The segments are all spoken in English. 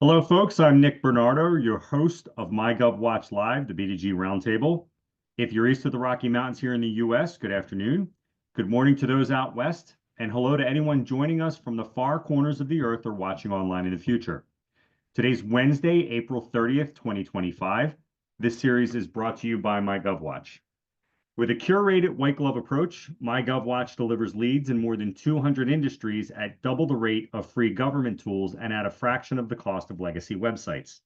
Hello, folks. I'm Nick Bernardo, your host of MyGovWatch Live, the B2G Roundtable. If you're east of the Rocky Mountains here in the U.S., good afternoon. Good morning to those out west, and hello to anyone joining us from the far corners of the earth or watching online in the future. Today's Wednesday, April 30th, 2025. This series is brought to you by MyGovWatch. With a curated white glove approach, MyGovWatch delivers leads in more than 200 industries at double the rate of free government tools and at a fraction of the cost of legacy websites.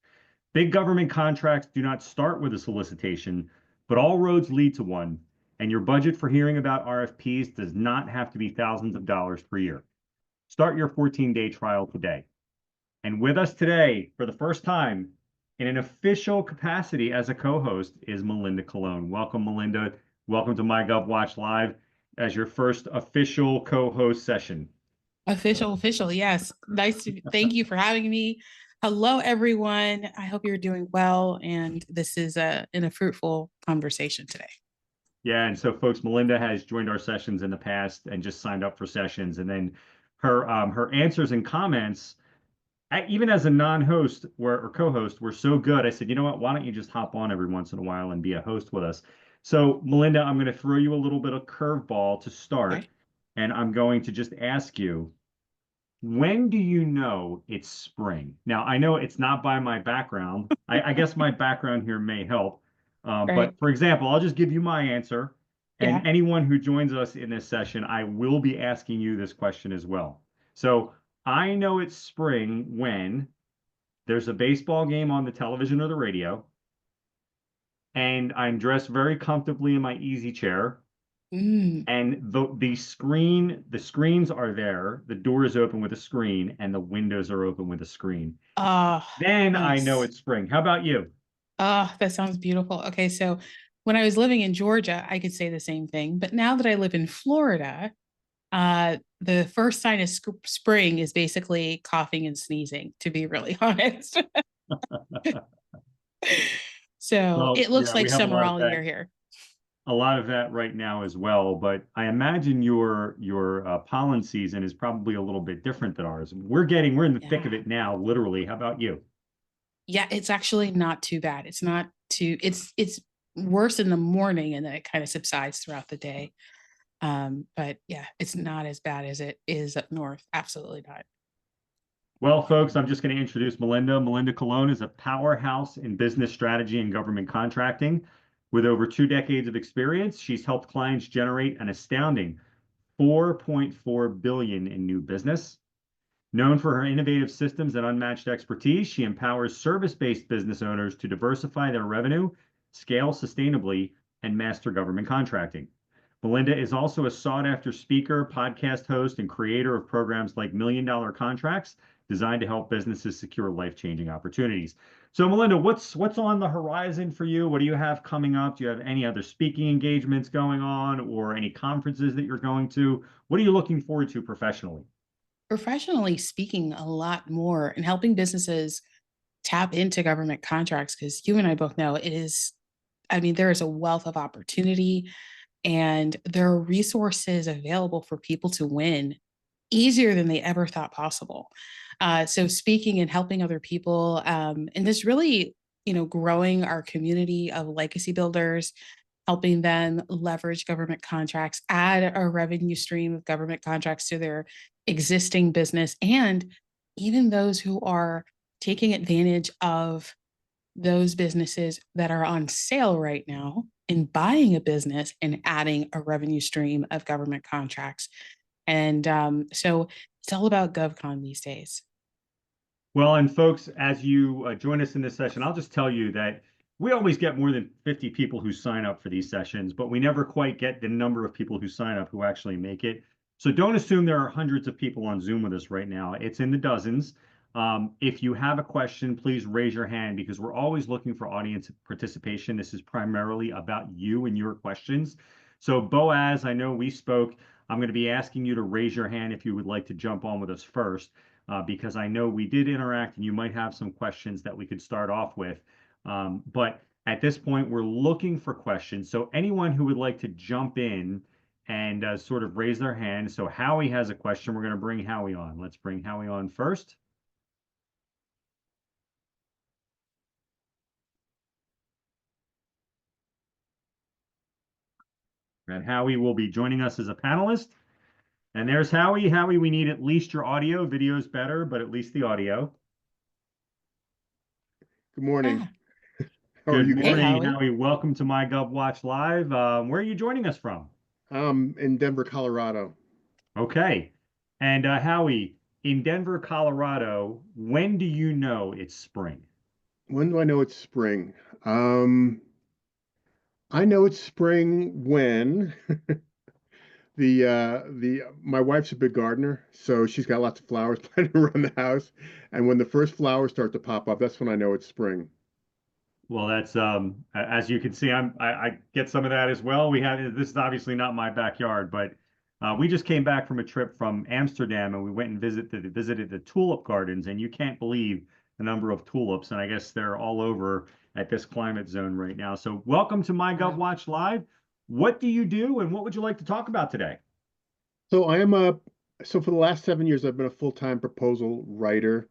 Big government contracts do not start with a solicitation, but all roads lead to one, and your budget for hearing about RFPs does not have to be thousands of dollars per year. Start your 14-day trial today. And with us today, for the first time, in an official capacity as a co-host, is Melinda Colón. Welcome, Melinda. Welcome to MyGovWatch Live as your first official co-host session. Official. Yes. Thank you for having me. Hello, everyone. I hope you're doing well. And this is in a fruitful conversation today. Yeah. And so folks, Melinda has joined our sessions in the past and just signed up for sessions. And then her answers and comments, even as a non-host or co-host, were so good. I said, you know what, why don't you just hop on every once in a while and be a host with us? So, Melinda, I'm going to throw you a little bit of curveball to start, Okay. and I'm going to just ask you, when do you know it's spring? Now, I know it's not by my background. I guess my background here may help. Right. But for example, I'll just give you my answer. And Yeah. anyone who joins us in this session, I will be asking you this question as well. So I know it's spring when there's a baseball game on the television or the radio, and I'm dressed very comfortably in my easy chair, Mm. and the screens are there, the door is open with a screen, and the windows are open with a screen. Oh, Then I know nice. it's spring. How about you? Oh, that sounds beautiful. Okay. So when I was living in Georgia, I could say the same thing. But now that I live in Florida, the first sign of spring is basically coughing and sneezing, to be really honest. So Well, it looks yeah, like we have summer all year here. a lot of that right now as well. But I imagine your pollen season is probably a little bit different than ours. We're in the thick of Yeah. it now, literally. How about you? Yeah, it's actually not too bad. It's worse in the morning and then it kind of subsides throughout the day. But yeah, it's not as bad as it is up north. Absolutely not. Well, folks, I'm just going to introduce Melinda. Melinda Colón is a powerhouse in business strategy and government contracting. With over 2 decades of experience, she's helped clients generate an astounding 4.4 billion in new business. Known for her innovative systems and unmatched expertise, she empowers service-based business owners to diversify their revenue, scale sustainably, and master government contracting. Melinda is also a sought-after speaker, podcast host, and creator of programs like Million Dollar Contracts, designed to help businesses secure life-changing opportunities. So, Melinda, what's on the horizon for you? What do you have coming up? Do you have any other speaking engagements going on, or any conferences that you're going to? What are you looking forward to professionally? Professionally speaking, a lot more and helping businesses tap into government contracts because you and I both know there is a wealth of opportunity and there are resources available for people to win easier than they ever thought possible. So speaking and helping other people, and this really, growing our community of legacy builders, helping them leverage government contracts, add a revenue stream of government contracts to their existing business, and even those who are taking advantage of those businesses that are on sale right now and buying a business and adding a revenue stream of government contracts. And so it's all about GovCon these days. Well, and folks, as you join us in this session, I'll just tell you that we always get more than 50 people who sign up for these sessions, but we never quite get the number of people who sign up who actually make it. So don't assume there are hundreds of people on Zoom with us right now. It's in the dozens. If you have a question, please raise your hand because we're always looking for audience participation. This is primarily about you and your questions. So Boaz, I know we spoke. I'm going to be asking you to raise your hand if you would like to jump on with us first because I know we did interact and you might have some questions that we could start off with. But at this point, we're looking for questions. So anyone who would like to jump in and sort of raise their hand. So Howie has a question. We're going to bring Howie on. Let's bring Howie on first. And Howie will be joining us as a panelist. And there's Howie. Howie, we need at least your audio. Video's better, but at least the audio. Good morning. Yeah. How are Good you guys? Hey, morning, Howie. Howie. Welcome to MyGovWatch Live. Where are you joining us from? In Denver, Colorado. Okay. And Howie, in Denver, Colorado, when do you know it's spring? When do I know it's spring? I know it's spring when my wife's a big gardener, so she's got lots of flowers planted around the house. And when the first flowers start to pop up, that's when I know it's spring. Well, that's as you can see, I get some of that as well. We have this is obviously not my backyard, but we just came back from a trip from Amsterdam and we went and visited the tulip gardens, and you can't believe the number of tulips, and I guess they're all over at this climate zone right now. So welcome to MyGovWatch Live. What do you do, and what would you like to talk about today? So so for the last 7 years, I've been a full-time proposal writer.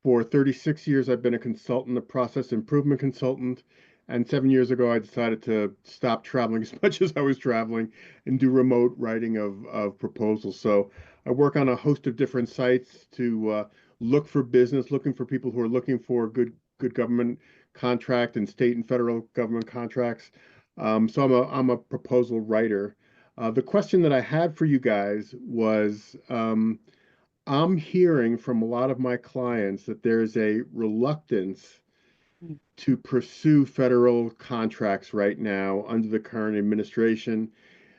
For 36 years, I've been a consultant, a process improvement consultant. And 7 years ago, I decided to stop traveling as much as I was traveling and do remote writing of proposals. So I work on a host of different sites to look for business, looking for people who are looking for good government contract and state and federal government contracts. So I'm a proposal writer. The question that I had for you guys was, I'm hearing from a lot of my clients that there's a reluctance Mm. to pursue federal contracts right now under the current administration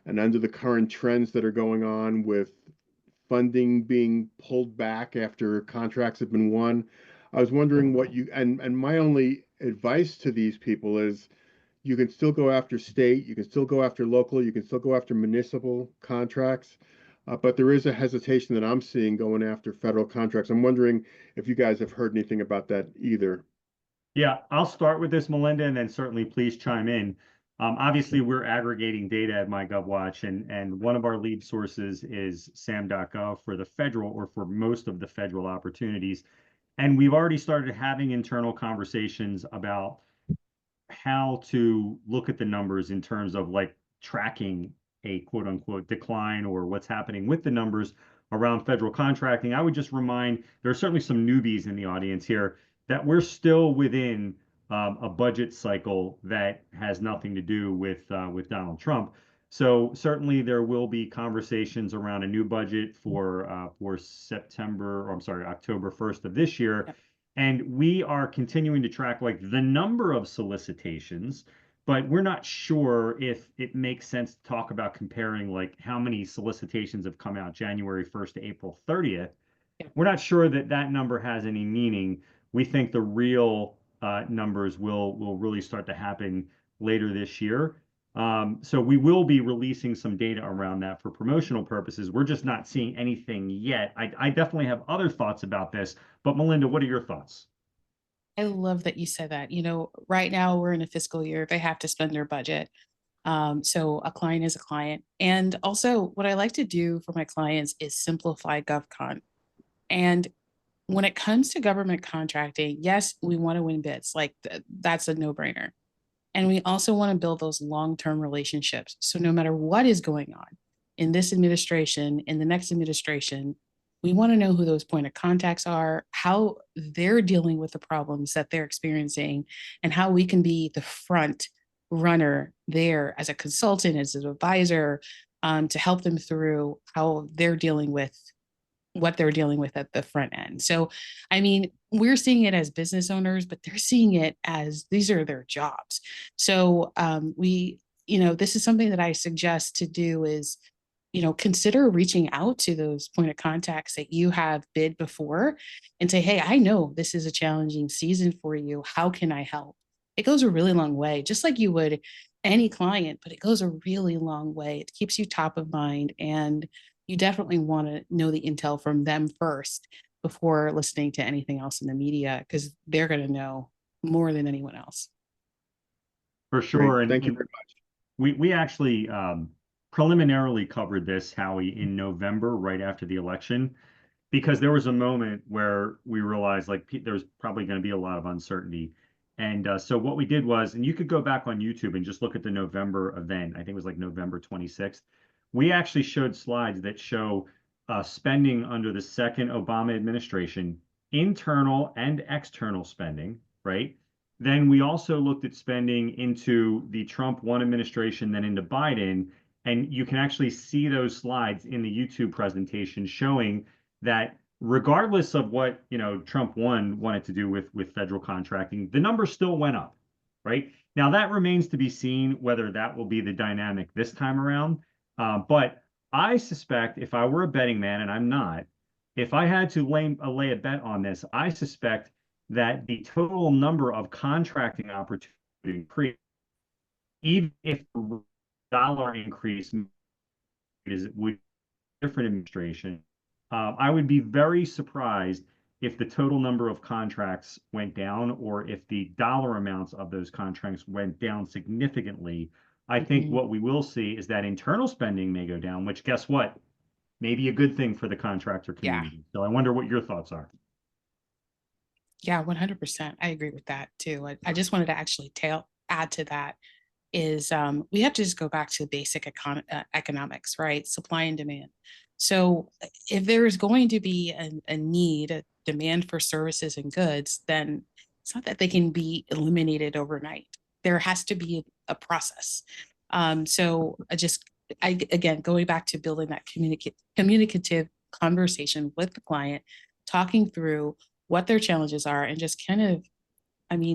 and under the current trends that are going on with funding being pulled back after contracts have been won. I was wondering what you and my only advice to these people is you can still go after state, you can still go after local, you can still go after municipal contracts, but there is a hesitation that I'm seeing going after federal contracts. I'm wondering if you guys have heard anything about that either. Yeah, I'll start with this, Melinda, and then certainly please chime in. Obviously, we're aggregating data at MyGovWatch, and one of our lead sources is SAM.gov for the federal or for most of the federal opportunities. And we've already started having internal conversations about how to look at the numbers in terms of like tracking a quote unquote decline or what's happening with the numbers around federal contracting. I would just remind there are certainly some newbies in the audience here that we're still within a budget cycle that has nothing to do with Donald Trump. So certainly there will be conversations around a new budget for September, or I'm sorry, October 1st of this year. Yep. And we are continuing to track like the number of solicitations, but we're not sure if it makes sense to talk about comparing like how many solicitations have come out January 1st to April 30th. Yep. We're not sure that that number has any meaning. We think the real numbers will really start to happen later this year. So we will be releasing some data around that for promotional purposes. We're just not seeing anything yet. I definitely have other thoughts about this, but Melinda, what are your thoughts? I love that you said that. You know, right now we're in a fiscal year, they have to spend their budget. So a client is a client. And also, what I like to do for my clients is simplify GovCon. And when it comes to government contracting, yes, we want to win bids. Like that's a no-brainer. And we also want to build those long-term relationships. So no matter what is going on in this administration, in the next administration, we want to know who those point of contacts are, how they're dealing with the problems that they're experiencing, and how we can be the front runner there as a consultant, as an advisor, to help them through how they're dealing with what they're dealing with at the front end. So, I mean, we're seeing it as business owners, but they're seeing it as these are their jobs. So, this is something that I suggest to do is, consider reaching out to those point of contacts that you have bid before and say, hey, I know this is a challenging season for you. How can I help? It goes a really long way, just like you would any client, but it goes a really long way. It keeps you top of mind, and you definitely want to know the intel from them first before listening to anything else in the media, because they're going to know more than anyone else. For Great. sure. And, Thank you and very much. we actually preliminarily covered this, Howie, in November, right after the election, because there was a moment where we realized like there's probably going to be a lot of uncertainty. And so what we did was, and you could go back on YouTube and just look at the November event. I think it was like November 26th. We actually showed slides that show spending under the second Obama administration, internal and external spending, right? Then we also looked at spending into the Trump 1 administration, then into Biden. And you can actually see those slides in the YouTube presentation showing that regardless of what Trump 1 wanted to do with federal contracting, the number still went up, right? Now that remains to be seen whether that will be the dynamic this time around. But I suspect if I were a betting man, and I'm not, if I had to lay a bet on this, I suspect that the total number of contracting opportunities increase, even if the dollar increase is with different administration. I would be very surprised if the total number of contracts went down or if the dollar amounts of those contracts went down significantly. I think what we will see is that internal spending may go down, which guess what? Maybe a good thing for the contractor Yeah. community. So I wonder what your thoughts are. Yeah, 100%. I agree with that too. I just wanted to actually add to that is we have to just go back to basic economics, right? Supply and demand. So if there's going to be a need, a demand for services and goods, then it's not that they can be eliminated overnight. There has to be a process. So again, going back to building that communicative conversation with the client, talking through what their challenges are and just kind of,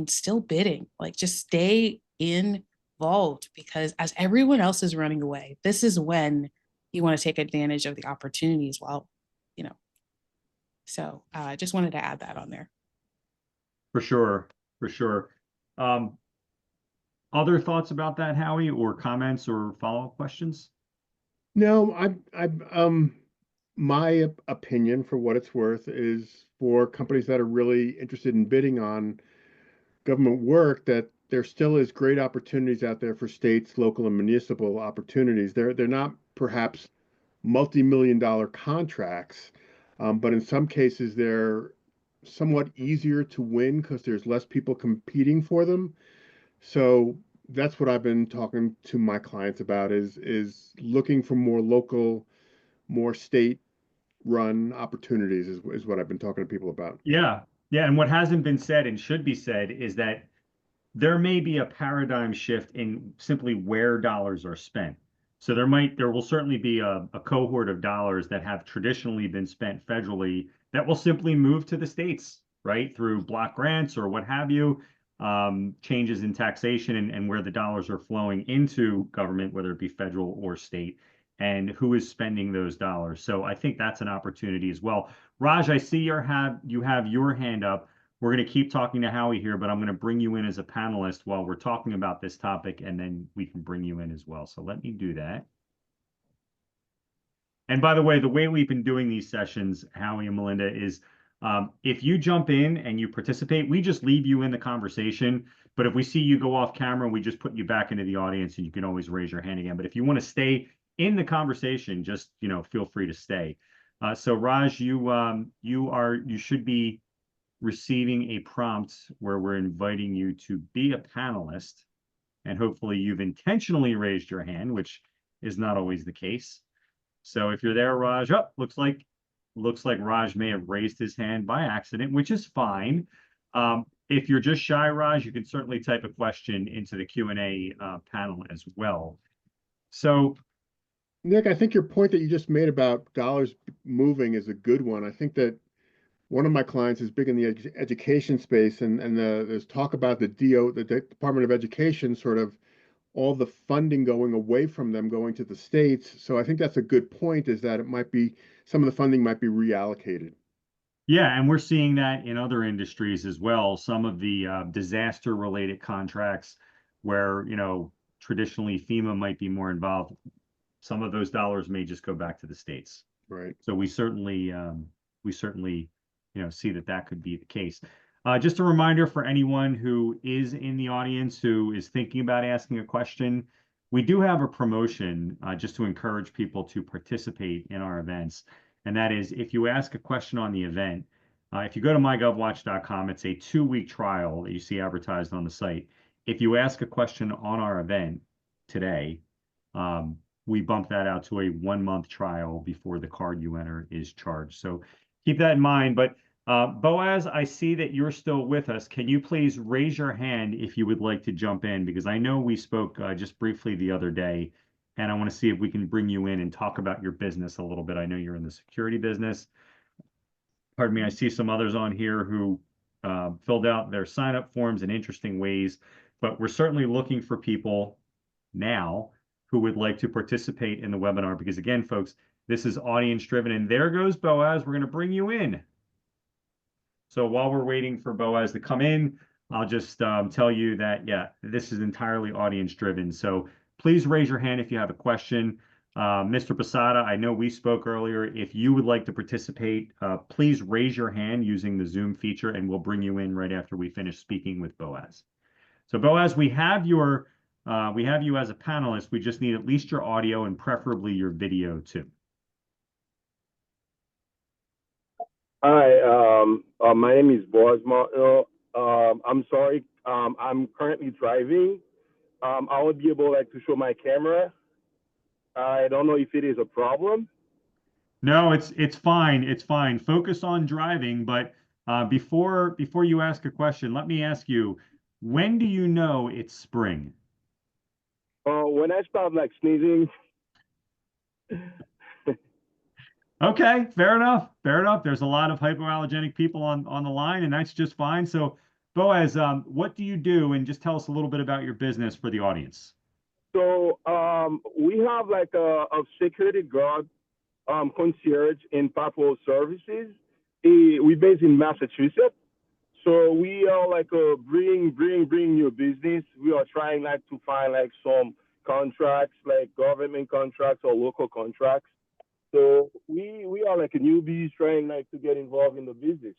still bidding, like just stay involved, because as everyone else is running away, this is when you want to take advantage of the opportunities while, so I just wanted to add that on there. for sure. Other thoughts about that, Howie, or comments or follow-up questions? No, my opinion, for what it's worth, is for companies that are really interested in bidding on government work, that there still is great opportunities out there for states, local, and municipal opportunities. They're not perhaps multi-million-dollar contracts, but in some cases they're somewhat easier to win because there's less people competing for them. So that's what I've been talking to my clients about is looking for more local, more state-run opportunities is what I've been talking to people about. Yeah. And what hasn't been said and should be said is that there may be a paradigm shift in simply where dollars are spent. So there will certainly be a cohort of dollars that have traditionally been spent federally that will simply move to the states, right? Through block grants or what have you, changes in taxation and where the dollars are flowing into government, whether it be federal or state, and who is spending those dollars. So I think that's an opportunity as well. Raj, I see you have your hand up. We're going to keep talking to Howie here, but I'm going to bring you in as a panelist while we're talking about this topic, and then we can bring you in as well. So let me do that. And by the way we've been doing these sessions, Howie and Melinda, is if you jump in and you participate, we just leave you in the conversation. But if we see you go off camera, we just put you back into the audience, and you can always raise your hand again. But if you want to stay in the conversation, just feel free to stay. So Raj, you should be receiving a prompt where we're inviting you to be a panelist, and hopefully you've intentionally raised your hand, which is not always the case. So if you're there, Raj, looks like Raj may have raised his hand by accident, which is fine. If you're just shy, Raj, you can certainly type a question into the Q&A panel as well. So Nick, I think your point that you just made about dollars moving is a good one. I think that one of my clients is big in the education space, and there's talk about the Department of Education, sort of all the funding going away from them, going to the states. So I think that's a good point, is that it might be some of the funding might be reallocated. Yeah, and we're seeing that in other industries as well. Some of the disaster-related contracts where, traditionally FEMA might be more involved. Some of those dollars may just go back to the states. Right. So we certainly see that could be the case. Just a reminder for anyone who is in the audience who is thinking about asking a question, we do have a promotion just to encourage people to participate in our events. And that is, if you ask a question on the event, If you go to MyGovWatch.com, it's a 2-week trial that you see advertised on the site. If you ask a question on our event today, we bump that out to a 1-month trial before the card you enter is charged. So keep that in mind. But Boaz, I see that you're still with us. Can you please raise your hand if you would like to jump in? Because I know we spoke just briefly the other day, and I want to see if we can bring you in and talk about your business a little bit. I know you're in the security business. Pardon me, I see some others on here who filled out their sign-up forms in interesting ways, but we're certainly looking for people now who would like to participate in the webinar, because again, folks, this is audience driven. And there goes Boaz. We're going to bring you in. So while we're waiting for Boaz to come in, I'll just tell you that, yeah, this is entirely audience driven. So please raise your hand if you have a question. Mr. Posada, I know we spoke earlier. If you would like to participate, please raise your hand using the Zoom feature, and we'll bring you in right after we finish speaking with Boaz. So Boaz, we have you as a panelist. We just need at least your audio and preferably your video too. Hi, my name is Boaz Martin. I'm sorry, I'm currently driving. I won't be able to show my camera. I don't know if it is a problem. No, it's fine. It's fine. Focus on driving. But before you ask a question, let me ask you, when do you know it's spring? When I start sneezing. Okay, fair enough. Fair enough. There's a lot of hypoallergenic people on the line, and that's just fine. So, Boaz, what do you do? And just tell us a little bit about your business for the audience. So we have a security guard concierge in patrol services. We're based in Massachusetts. So we are bring new business. We are trying to find some contracts, government contracts or local contracts. So we are newbies trying to get involved in the business.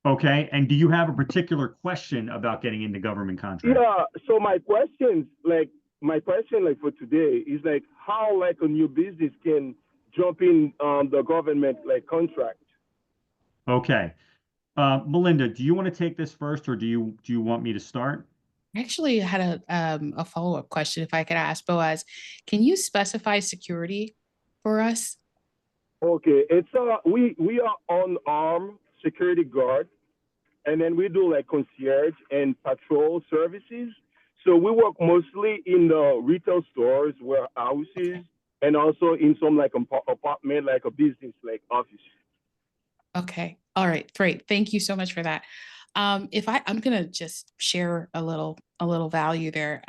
Okay, and do you have a particular question about getting into government contracts? Yeah. So my question for today is how a new business can jump in the government contract. Okay, Melinda, do you want to take this first, or do you want me to start? I actually had a follow-up question, if I could ask Boaz. Can you specify security for us? Okay, it's we are unarmed security guard, and then we do concierge and patrol services. So we work mostly in the retail stores, warehouses, and also in some apartment, a business office. Okay. All right. Great. Thank you so much for that. I'm going to just share a little value there.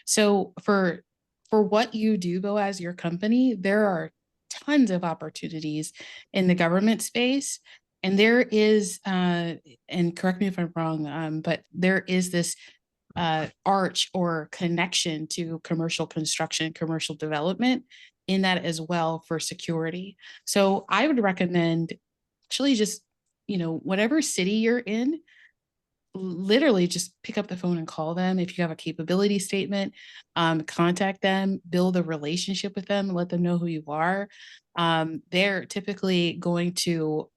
So for what you do, Boaz, your company, there are tons of opportunities in the government space. And there is, and correct me if I'm wrong, but there is this arch or connection to commercial construction, commercial development in that as well for security. So I would recommend actually just, whatever city you're in, literally just pick up the phone and call them. If you have a capability statement, contact them, build a relationship with them, let them know who you are. They're typically going to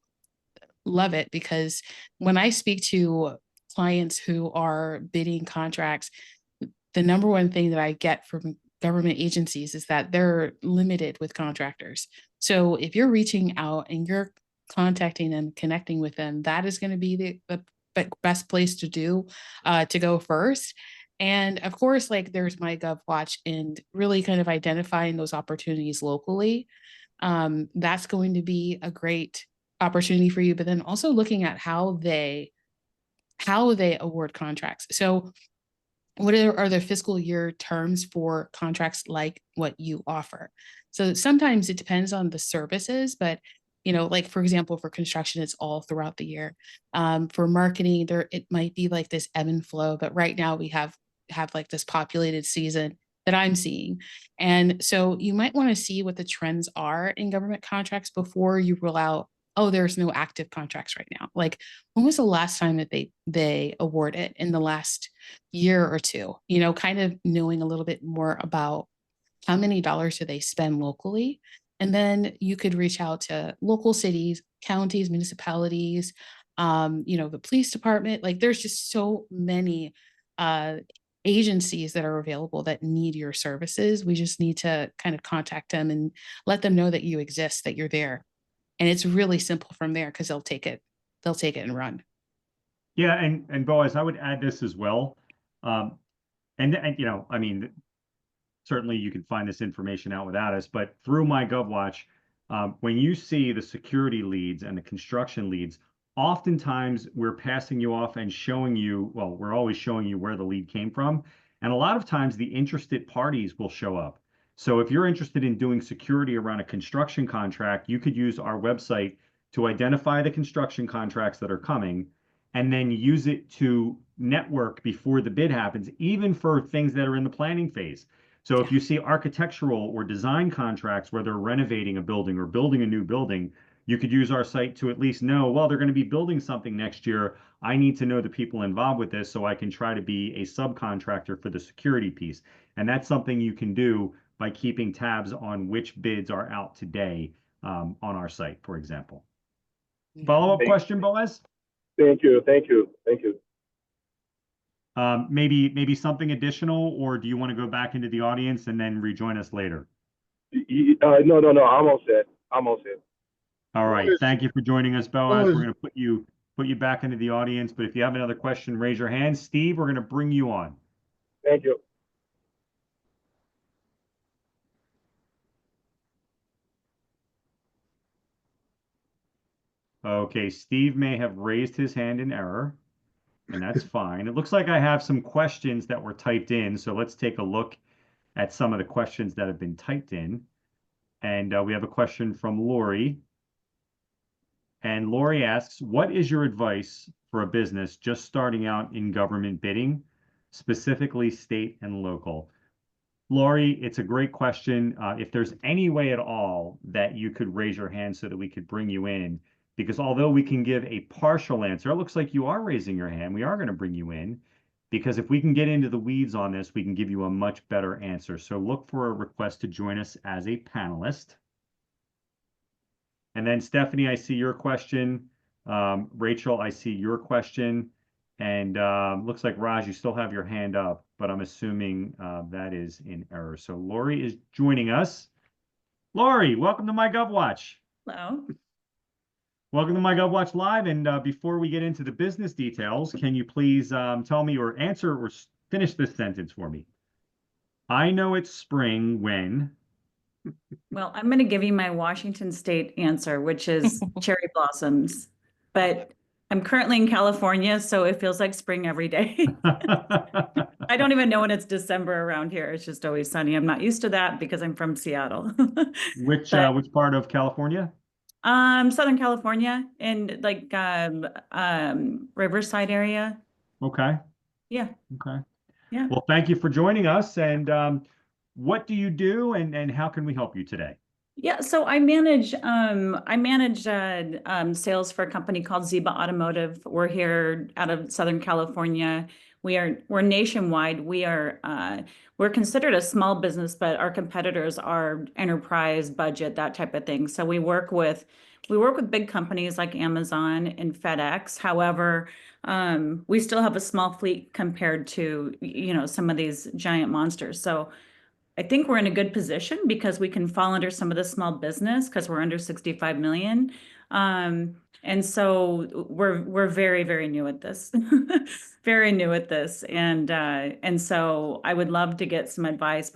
love it, because when I speak to clients who are bidding contracts, the number one thing that I get from government agencies is that they're limited with contractors. So if you're reaching out and you're contacting them, connecting with them, that is going to be the best place to go first. And of course, there's MyGovWatch, and really kind of identifying those opportunities locally. That's going to be a great opportunity for you, but then also looking at how they award contracts. So what are the fiscal year terms for contracts like what you offer? So sometimes it depends on the services, but for example, for construction, it's all throughout the year. For marketing, it might be this ebb and flow, but right now we have this populated season that I'm seeing. And so you might want to see what the trends are in government contracts before you rule out, oh, there's no active contracts right now. When was the last time that they award it in the last year or two? Kind of knowing a little bit more about how many dollars do they spend locally, And then you could reach out to local cities, counties, municipalities, the police department. Like there's just so many agencies that are available that need your services. We just need to kind of contact them and let them know that you exist, that you're there. And it's really simple from there because they'll take it and run. Yeah, and Boaz, I would add this as well. And I mean, certainly you can find this information out without us, but through MyGovWatch, when you see the security leads and the construction leads, oftentimes we're passing you off and showing you, well, we're always showing you where the lead came from. And a lot of times the interested parties will show up. So if you're interested in doing security around a construction contract, you could use our website to identify the construction contracts that are coming and then use it to network before the bid happens, even for things that are in the planning phase. So if you see architectural or design contracts where they're renovating a building or building a new building, you could use our site to at least know, well, they're going to be building something next year. I need to know the people involved with this so I can try to be a subcontractor for the security piece. And that's something you can do by keeping tabs on which bids are out today on our site, for example. Follow-up question, Boaz? Thank you. Maybe something additional, or do you want to go back into the audience and then rejoin us later? No, I'm all set. All right. Thank you for joining us, Boaz. Boaz. We're going to put you back into the audience, but if you have another question, raise your hand. Steve, we're going to bring you on. Thank you. Okay, Steve may have raised his hand in error, and that's fine. It looks like I have some questions that were typed in, so let's take a look at some of the questions that have been typed in. And we have a question from Lori. And Lori asks, what is your advice for a business just starting out in government bidding, specifically state and local? Lori, it's a great question. If there's any way at all that you could raise your hand so that we could bring you in, because although we can give a partial answer, it looks like you are raising your hand. We are going to bring you in, because if we can get into the weeds on this, we can give you a much better answer. So look for a request to join us as a panelist. And then Stephanie, I see your question. Rachel, I see your question. And looks like Raj, you still have your hand up, but I'm assuming that is in error. So Lori is joining us. Lori, welcome to MyGovWatch. Hello. Welcome to MyGovWatch Live. And before we get into the business details, can you please tell me or answer or finish this sentence for me? I know it's spring when... Well, I'm going to give you my Washington State answer, which is cherry blossoms. But I'm currently in California, so it feels like spring every day. I don't even know when it's December around here. It's just always sunny. I'm not used to that because I'm from Seattle. Which part of California? Southern California, in like Riverside area. Okay. Yeah. Okay. Yeah. Well, thank you for joining us. And what do you do, and how can we help you today? Yeah, so I manage sales for a company called Ziba Automotive. We're here out of Southern California. We're nationwide. We're considered a small business, but our competitors are enterprise, budget, that type of thing. So we work with big companies like Amazon and FedEx. However, we still have a small fleet compared to some of these giant monsters. So I think we're in a good position because we can fall under some of the small business because we're under 65 million. And so we're very, very new at this, very new at this. And so I would love to get some advice.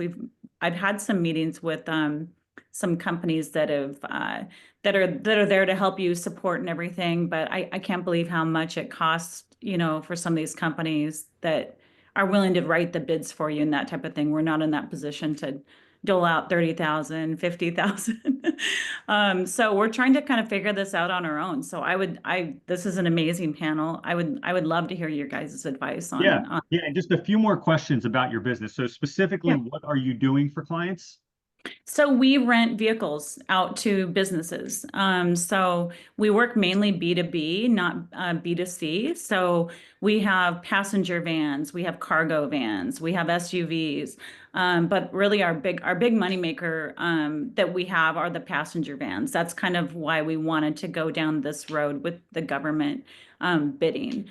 I've had some meetings with some companies that are there to help you support and everything, but I can't believe how much it costs, for some of these companies that are willing to write the bids for you and that type of thing. We're not in that position to dole out 30,000, 50,000. So we're trying to kind of figure this out on our own. So this is an amazing panel. I would love to hear your guys' advice on. Yeah. And just a few more questions about your business. So specifically, What are you doing for clients? So we rent vehicles out to businesses. So we work mainly B2B, not B2C. So we have passenger vans, we have cargo vans, we have SUVs. But really our big moneymaker that we have are the passenger vans. That's kind of why we wanted to go down this road with the government bidding.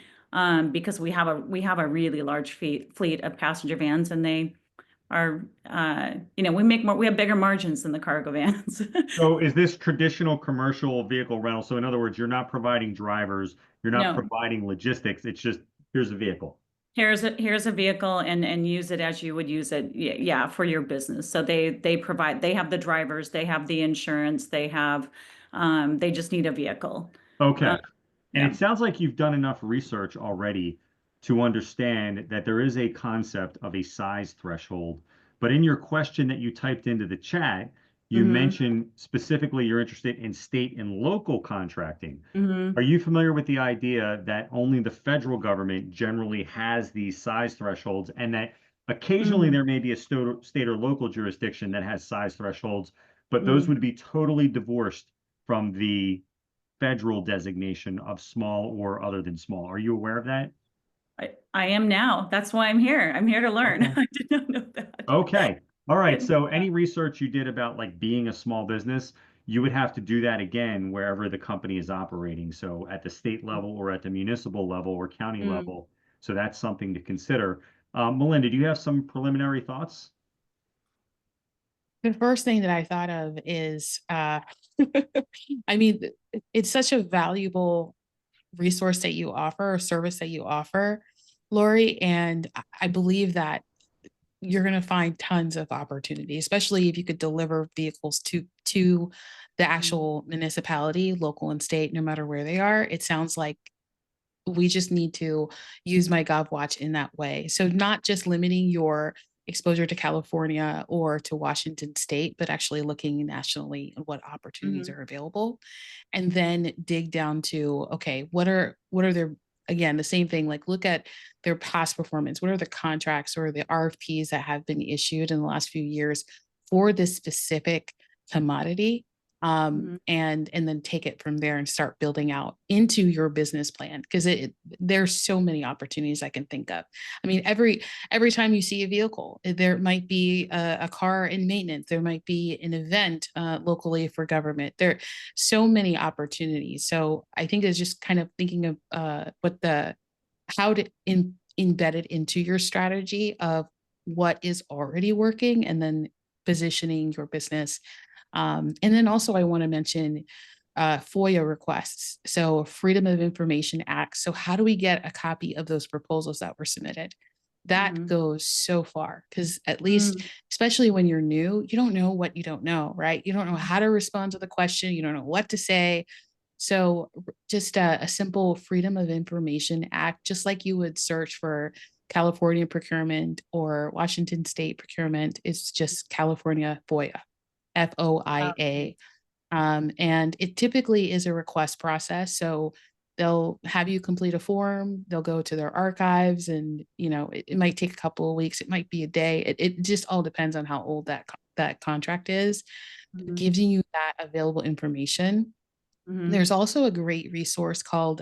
Because we have a really large fleet of passenger vans, and they are, we have bigger margins than the cargo vans. So is this traditional commercial vehicle rental? So in other words, you're not providing drivers, you're not No. providing logistics. It's just, here's a vehicle. Here's a vehicle, and use it as you would use it, yeah, for your business. So they have the drivers, they have the insurance, they just need a vehicle. Okay. And Yeah. it sounds like you've done enough research already to understand that there is a concept of a size threshold. But in your question that you typed into the chat, you mentioned specifically you're interested in state and local contracting. Are you familiar with the idea that only the federal government generally has these size thresholds, and that occasionally there may be a state or local jurisdiction that has size thresholds, but those would be totally divorced from the federal designation of small or other than small? Are you aware of that? I am now. That's why I'm here. I'm here to learn. Okay. I did not know that. Okay. All right. So any research you did about like being a small business, you would have to do that again wherever the company is operating. So at the state level or at the municipal level or county level. So that's something to consider. Melinda, do you have some preliminary thoughts? The first thing that I thought of is, I mean, it's such a valuable resource that you offer, or service that you offer, Lori, and I believe that you're going to find tons of opportunity, especially if you could deliver vehicles to the actual municipality, local and state, no matter where they are. It sounds like we just need to use MyGovWatch in that way. So not just limiting your exposure to California or to Washington state, but actually looking nationally at what opportunities are available, and then dig down to, okay, what are their, again, the same thing, like look at their past performance. What are the contracts or the RFPs that have been issued in the last few years for this specific commodity? And then take it from there and start building out into your business plan, because there's so many opportunities I can think of. I mean, every time you see a vehicle, there might be a car in maintenance, there might be an event locally for government. There are so many opportunities. So I think it's just kind of thinking of how to embed it into your strategy of what is already working, and then positioning your business. And then also I want to mention FOIA requests. So Freedom of Information Act. So how do we get a copy of those proposals that were submitted? That goes so far, because at least, especially when you're new, you don't know what you don't know, right? You don't know how to respond to the question. You don't know what to say. So just a simple Freedom of Information Act, just like you would search for California procurement or Washington state procurement, is just California FOIA. FOIA. And it typically is a request process. So they'll have you complete a form, they'll go to their archives, and it might take a couple of weeks, it might be a day. It just all depends on how old that contract is. It gives you that available information. There's also a great resource called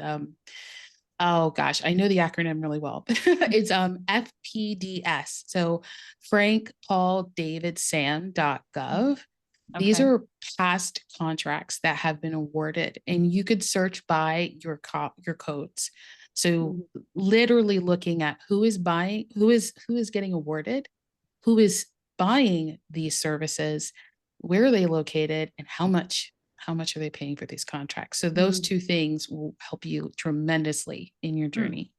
oh gosh, I know the acronym really well. It's FPDS. So Frank Paul David SAM.gov. These are past contracts that have been awarded, and you could search by your codes. So literally looking at who is buying, who is getting awarded, who is buying these services, where are they located, and how much are they paying for these contracts. So those two things will help you tremendously in your journey.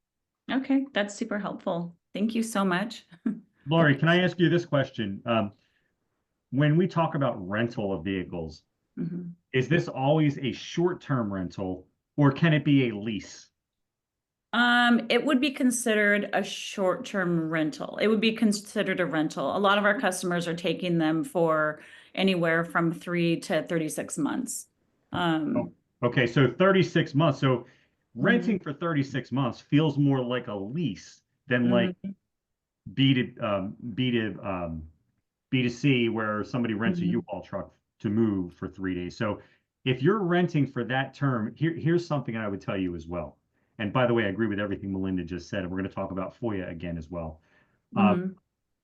Okay, that's super helpful. Thank you so much. Lori, can I ask you this question? When we talk about rental of vehicles, is this always a short-term rental, or can it be a lease? It would be considered a short-term rental. It would be considered a rental. A lot of our customers are taking them for anywhere from 3 to 36 months. Okay, so 36 months. So renting for 36 months feels more like a lease than like B2 B2C where somebody rents a Mhm. U-Haul truck to move for 3 days. So if you're renting for that term, here's something I would tell you as well. And by the way, I agree with everything Melinda just said, and we're going to talk about FOIA again as well. Mhm.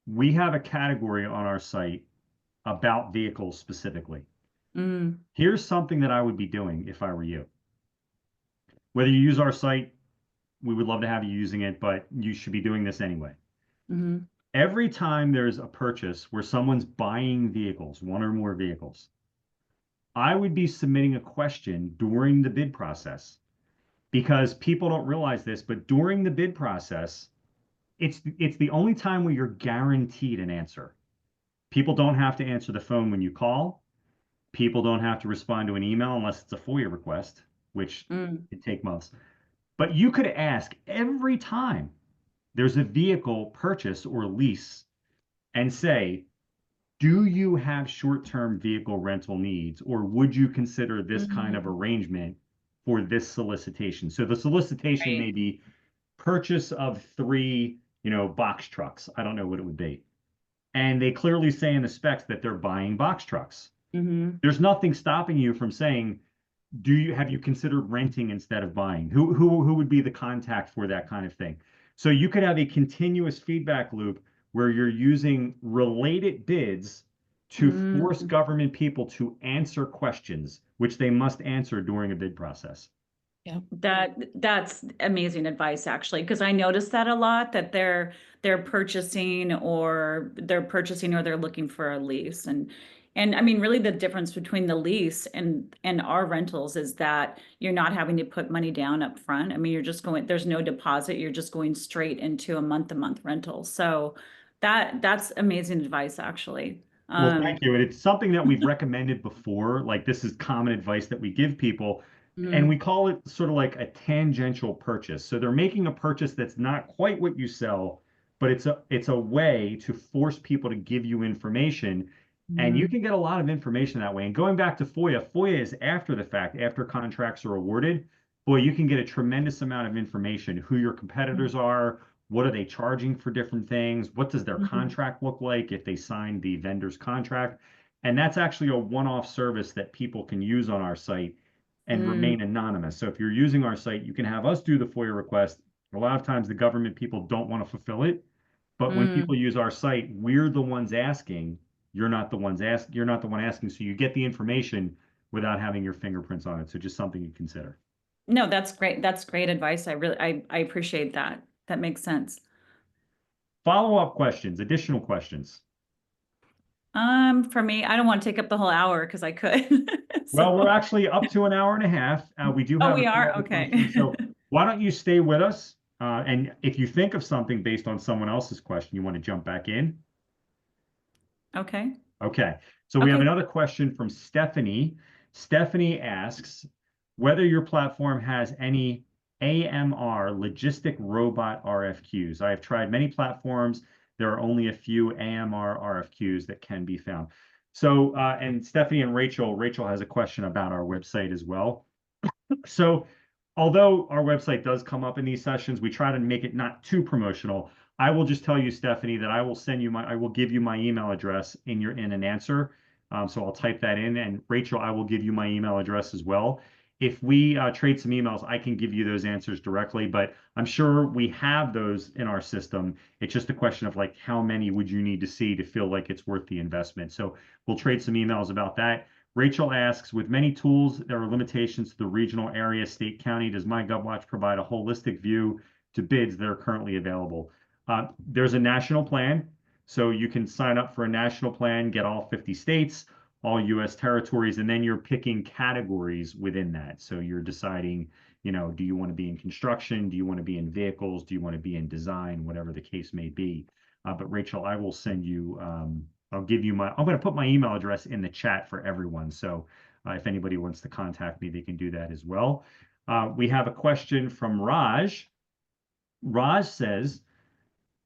We have a category on our site about vehicles specifically. Mm. Here's something that I would be doing if I were you. Whether you use our site, we would love to have you using it, but you should be doing this anyway. Mhm. Every time there's a purchase where someone's buying vehicles, one or more vehicles, I would be submitting a question during the bid process because people don't realize this, but during the bid process, it's the only time where you're guaranteed an answer. People don't have to answer the phone when you call. People don't have to respond to an email unless it's a FOIA request, which Mm. could take months. But you could ask every time there's a vehicle purchase or lease and say, do you have short-term vehicle rental needs, or would you consider this kind of Mhm. arrangement for this solicitation? So the solicitation may Right. be purchase of 3, box trucks. I don't know what it would be. And they clearly say in the specs that they're buying box trucks. Mhm. There's nothing stopping you from saying, have you considered renting instead of buying? Who would be the contact for that kind of thing? So you could have a continuous feedback loop where you're using related bids to force Mm. government people to answer questions, which they must answer during a bid process. Yeah. That's amazing advice, actually, because I noticed that a lot, that they're purchasing or they're looking for a lease. And I mean, really the difference between the lease and our rentals is that you're not having to put money down up front. I mean, you're just going, there's no deposit, you're just going straight into a month-to-month rental. So that's amazing advice, actually. Well, thank you. And it's something that we've recommended before. Like, this is common advice that we give people, and we Mm. call it sort of like a tangential purchase. So they're making a purchase that's not quite what you sell, but it's a way to force people to give you information. And you Mm. can get a lot of information that way. And going back to FOIA, FOIA is after the fact, after contracts are awarded. Boy, you can get a tremendous amount of information, who your competitors are, what are they charging for different things? What does their Mhm. contract look like if they signed the vendor's contract? And that's actually a one-off service that people can use on our site and Mm. remain anonymous. So if you're using our site, you can have us do the FOIA request. A lot of times the government people don't want to fulfill it, but when Mm. people use our site, we're the ones asking. You're not the one asking, so you get the information without having your fingerprints on it. So just something you consider. No, that's great. That's great advice. I appreciate that. That makes sense. Follow-up questions, additional questions. For me, I don't want to take up the whole hour because I could. So, Well, we're actually up to an hour and a half. We do oh, have a we few are? other Okay. questions. So why don't you stay with us? And if you think of something based on someone else's question, you want to jump back in? Okay. Okay. So we have Okay. another question from Stephanie. Stephanie asks whether your platform has any AMR, logistic robot RFQs. I have tried many platforms. There are only a few AMR RFQs that can be found. So, and Stephanie and Rachel has a question about our website as well. So, although our website does come up in these sessions, we try to make it not too promotional. I will just tell you, Stephanie, that I will give you my email address in an answer. So I'll type that in, and Rachel, I will give you my email address as well. If we trade some emails, I can give you those answers directly, but I'm sure we have those in our system. It's just a question of like, how many would you need to see to feel like it's worth the investment? So we'll trade some emails about that. Rachel asks, with many tools, there are limitations to the regional area, state, county. Does MyGovWatch provide a holistic view to bids that are currently available? There's a national plan, so you can sign up for a national plan, get all 50 states, all U.S. territories, and then you're picking categories within that. So you're deciding, do you want to be in construction? Do you want to be in vehicles? Do you want to be in design? Whatever the case may be. But Rachel, I will send you, I'm going to put my email address in the chat for everyone. So if anybody wants to contact me, they can do that as well. We have a question from Raj. Raj says,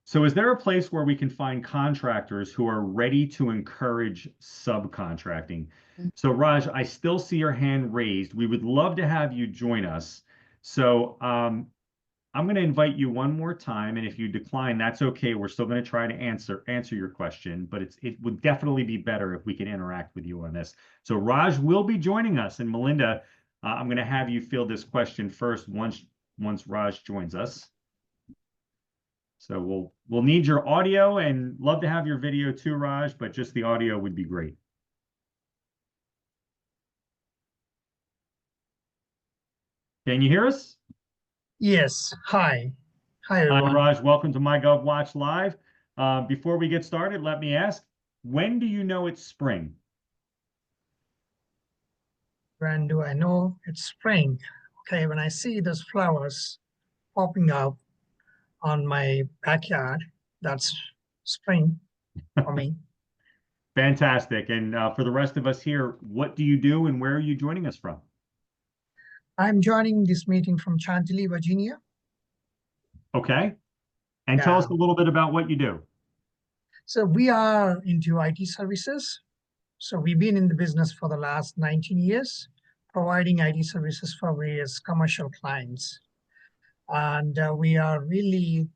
so is there a place where we can find contractors who are ready to encourage subcontracting? So Raj, I still see your hand raised. We would love to have you join us. So I'm going to invite you one more time, and if you decline, that's okay. We're still going to try to answer your question, but it would definitely be better if we can interact with you on this. So Raj will be joining us, and Melinda, I'm going to have you field this question first once Raj joins us. So we'll need your audio, and love to have your video too, Raj, but just the audio would be great. Can you hear us? Yes. Hi. Hi, everyone. Hi, Raj. Welcome to MyGovWatch Live. Before we get started, let me ask, when do you know it's spring? When do I know it's spring? Okay, when I see those flowers popping up on my backyard, that's spring for me. Fantastic. And for the rest of us here, what do you do and where are you joining us from? I'm joining this meeting from Chantilly, Virginia. Okay. And tell us a little bit about what you do. So we are into IT services. So we've been in the business for the last 19 years, providing IT services for various commercial clients. And we are really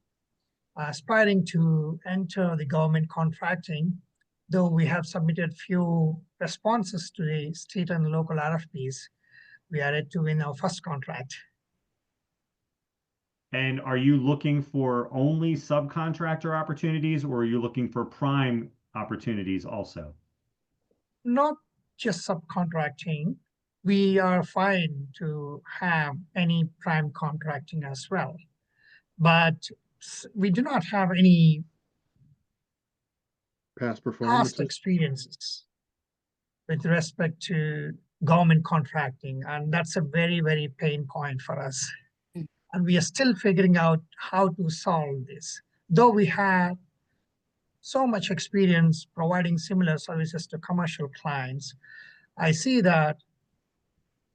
aspiring to enter the government contracting, though we have submitted few responses to the state and local RFPs. We are yet to win our first contract. And are you looking for only subcontractor opportunities, or are you looking for prime opportunities also? Not just subcontracting. We are fine to have any prime contracting as well. But we do not have any Past performance. past experiences with respect to government contracting. And that's a very, very pain point for us. And we are still figuring out how to solve this. Though we have so much experience providing similar services to commercial clients, I see that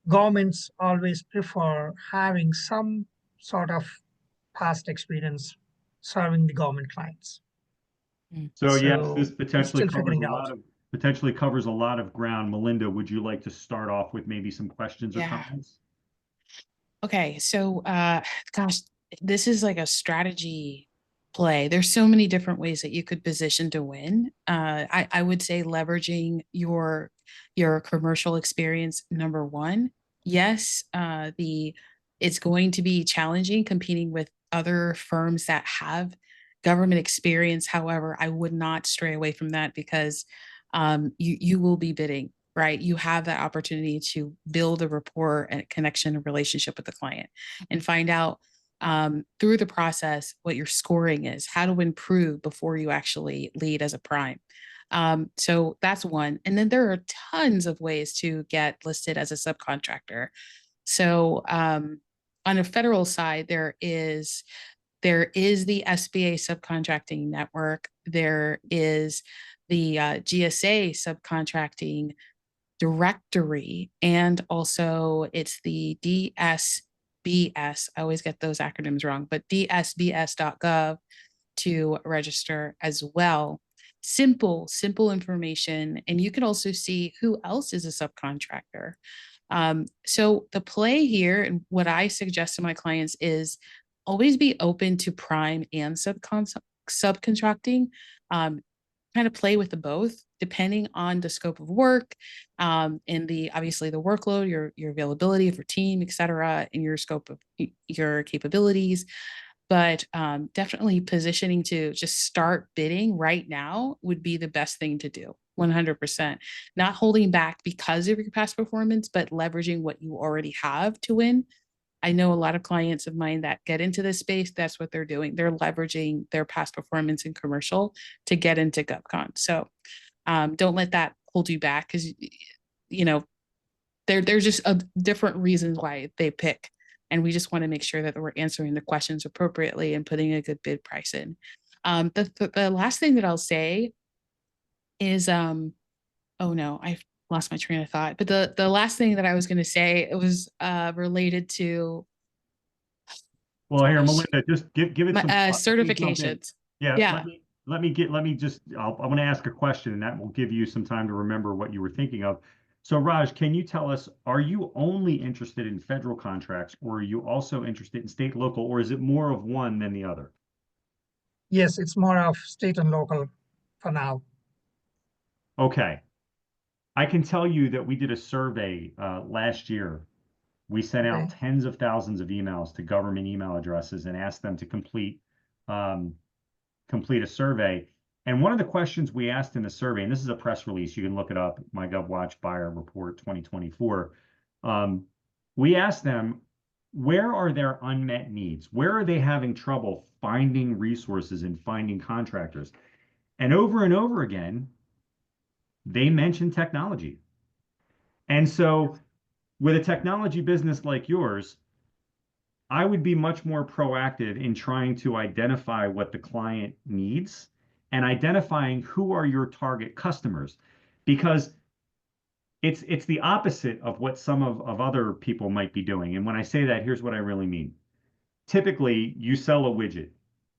governments always prefer having some sort of past experience serving the government clients. So yes, this potentially covers a lot of ground. Melinda, would you like to start off with maybe some questions or comments? Okay, so gosh, this is like a strategy play. There's so many different ways that you could position to win. I would say leveraging your commercial experience, number one. Yes, it's going to be challenging competing with other firms that have government experience. However, I would not stray away from that because you will be bidding, right? You have that opportunity to build a rapport and a connection and relationship with the client and find out through the process what your scoring is, how to improve before you actually lead as a prime. So that's one. And then there are tons of ways to get listed as a subcontractor. So on a federal side, there is the SBA subcontracting network. There is the GSA subcontracting directory, and also it's the DSBS. I always get those acronyms wrong, but dsbs.gov to register as well. Simple information. And you can also see who else is a subcontractor. So the play here, and what I suggest to my clients, is always be open to prime and subcontracting. Kind of play with the both depending on the scope of work and obviously the workload, your availability of your team, et cetera, and your scope of your capabilities. But definitely positioning to just start bidding right now would be the best thing to do. 100%. Not holding back because of your past performance, but leveraging what you already have to win. I know a lot of clients of mine that get into this space, that's what they're doing. They're leveraging their past performance in commercial to get into GovCon. So don't let that hold you back, because, you know, there's just different reasons why they pick. And we just want to make sure that we're answering the questions appropriately and putting a good bid price in. The last thing that I'll say is, oh no, I've lost my train of thought. But the last thing that I was going to say, it was related to. Well, here, Melinda, just give it some certifications. Yeah. Let me just, I want to ask a question, and that will give you some time to remember what you were thinking of. So Raj, can you tell us, are you only interested in federal contracts, or are you also interested in state, local, or is it more of one than the other? Yes, it's more of state and local for now. Okay. I can tell you that we did a survey last year. We sent out Okay. tens of thousands of emails to government email addresses and asked them to complete a survey. And one of the questions we asked in the survey, and this is a press release, you can look it up, MyGovWatch Buyer Report 2024. We asked them, where are their unmet needs? Where are they having trouble finding resources and finding contractors? And over again, they mentioned technology. And so with a technology business like yours, I would be much more proactive in trying to identify what the client needs and identifying who are your target customers, because it's the opposite of what some of other people might be doing. And when I say that, here's what I really mean. Typically, you sell a widget,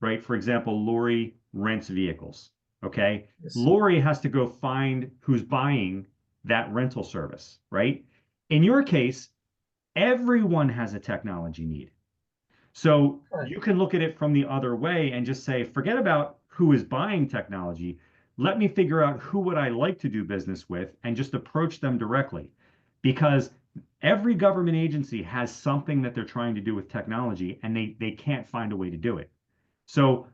right? For example, Lori rents vehicles, okay? Yes. Lori has to go find who's buying that rental service, right? In your case, everyone has a technology need. So Right. you can look at it from the other way and just say, forget about who is buying technology. Let me figure out who would I like to do business with and just approach them directly. Because every government agency has something that they're trying to do with technology, and they can't find a way to do it. So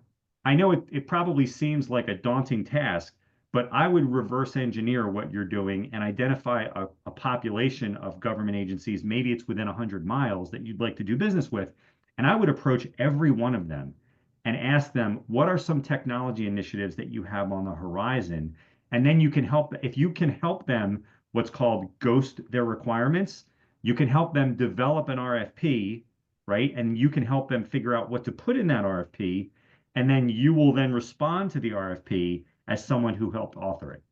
I know it probably seems like a daunting task, but I would reverse engineer what you're doing and identify a population of government agencies, maybe it's within 100 miles, that you'd like to do business with. And I would approach every one of them and ask them, what are some technology initiatives that you have on the horizon? And then you can help, if you can help them, what's called ghost their requirements, you can help them develop an RFP, right? And you can help them figure out what to put in that RFP. And then you will then respond to the RFP as someone who helped author it.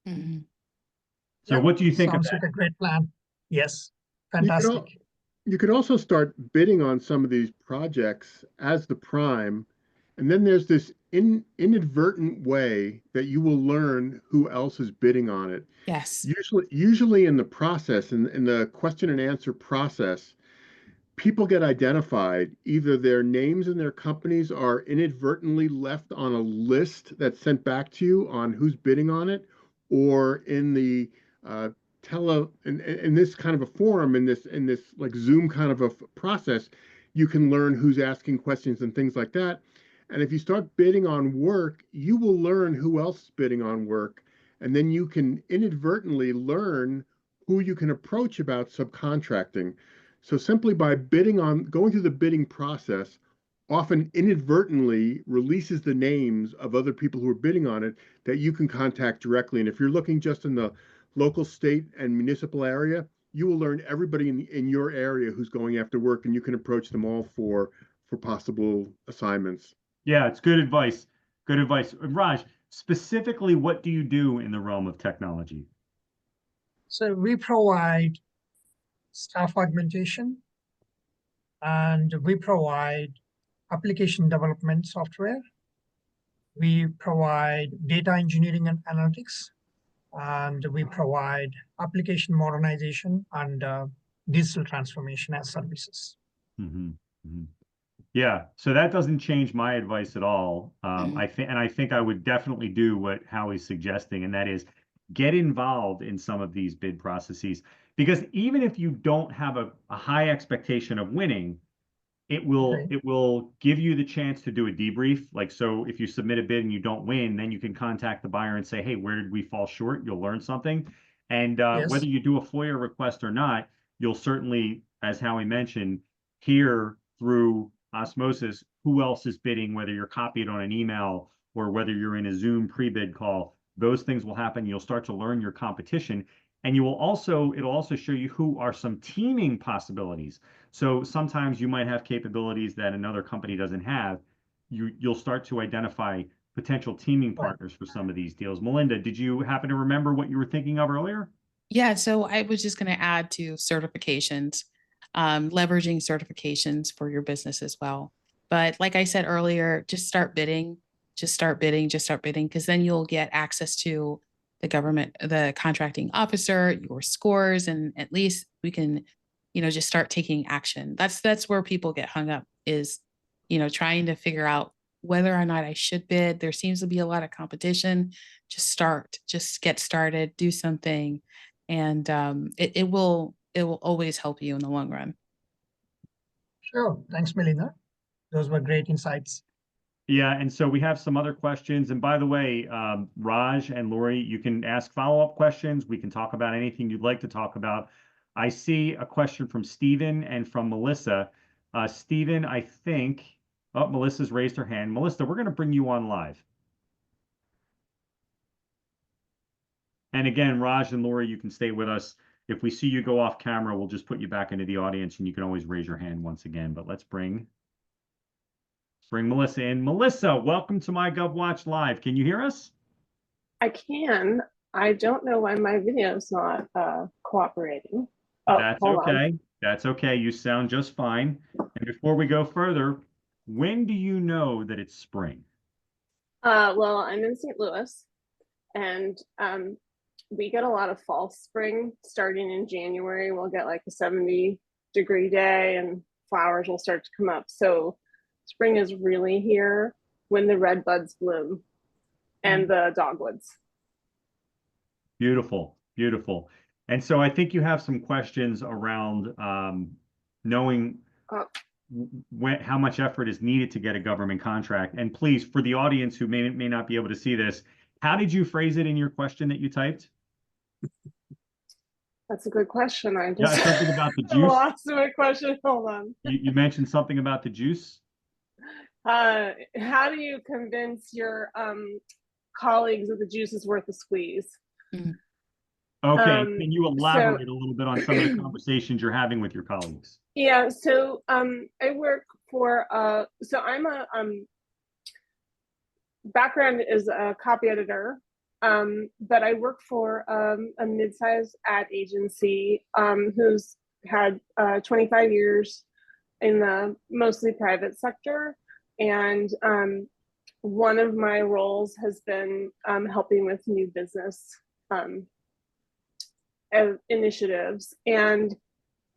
Mm-hmm. So Yep. what do you think of Sounds that? like a great plan. Yes, You fantastic. could also start bidding on some of these projects as the prime, and then there's this inadvertent way that you will learn who else is bidding on it. Yes. Usually in the process, in the question and answer process, people get identified. Either their names and their companies are inadvertently left on a list that's sent back to you on who's bidding on it, or in the in this kind of a forum, in this like Zoom kind of a process, you can learn who's asking questions and things like that. And if you start bidding on work, you will learn who else is bidding on work, and then you can inadvertently learn who you can approach about subcontracting. So simply by going through the bidding process, often inadvertently releases the names of other people who are bidding on it that you can contact directly. And if you're looking just in the local, state, and municipal area, you will learn everybody in your area who's going after work, and you can approach them all for possible assignments. Yeah, it's good advice. Good advice. Raj, specifically, what do you do in the realm of technology? So we provide staff augmentation, and we provide application development software. We provide data engineering and analytics, and we provide application modernization and digital transformation as services. Mm-hmm. Mm-hmm. Yeah, so that doesn't change my advice at all. I think I would definitely do what Howie's suggesting, and that is get involved in some of these bid processes, because even if you don't have a high expectation of winning, it will give you the chance to do a debrief. Like, so if you submit a bid and you don't win, then you can contact the buyer and say, hey, where did we fall short? You'll learn something. And whether you do a FOIA request or not, you'll certainly, as Howie mentioned, hear through osmosis who else is bidding, whether you're copied on an email or whether you're in a Zoom pre-bid call. Those things will happen. You'll start to learn your competition. And it'll also show you who are some teaming possibilities. So sometimes you might have capabilities that another company doesn't have. You'll start to identify potential teaming partners for some of these deals. Melinda, did you happen to remember what you were thinking of earlier? Yeah, so I was just going to add to certifications, leveraging certifications for your business as well. But like I said earlier, just start bidding, because then you'll get access to the contracting officer, your scores, and at least we can, just start taking action. That's where people get hung up, is, trying to figure out whether or not I should bid. There seems to be a lot of competition. Just get started, do something. And it will always help you in the long run. Sure. Thanks, Melinda. Those were great insights. Yeah, and so we have some other questions. And by the way, Raj and Lori, you can ask follow-up questions. We can talk about anything you'd like to talk about. I see a question from Stephen and from Melissa. Stephen, I think, oh, Melissa's raised her hand. Melissa, we're going to bring you on live. And again, Raj and Lori, you can stay with us. If we see you go off camera, we'll just put you back into the audience, and you can always raise your hand once again. But let's bring Melissa in. Melissa, welcome to MyGovWatch Live. Can you hear us? I can. I don't know why my video is not cooperating. Oh, That's hold okay. on. That's okay. You sound just fine. And before we go further, when do you know that it's spring? Well, I'm in St. Louis, and we get a lot of false spring starting in January. We'll get like a 70-degree day, and flowers will start to come up. So spring is really here when the red buds bloom and the dogwoods. Beautiful, beautiful. And so I think you have some questions around knowing how much effort is needed to get a government contract. And please, for the audience who may not be able to see this, how did you phrase it in your question that you typed? That's a good question. I just something about the I juice. lost my question. Hold on. You mentioned something about the juice. How do you convince your colleagues that the juice is worth a squeeze? Okay, can you elaborate a little bit on some of the conversations you're having with your colleagues? Yeah, so I work for, so I'm a, background is a copy editor, but I work for a mid-sized ad agency who's had 25 years in the mostly private sector. And one of my roles has been helping with new business initiatives. And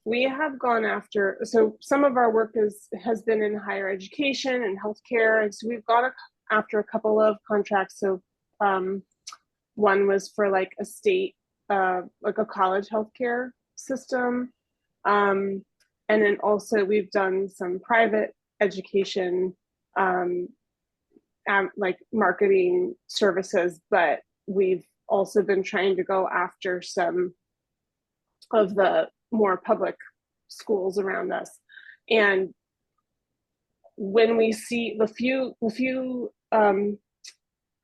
we have gone after, so some of our work has been in higher education and healthcare. And so we've gone after a couple of contracts. So one was for like a state, like a college healthcare system. And then also we've done some private education, like marketing services, but we've also been trying to go after some of the more public schools around us. And when we see the few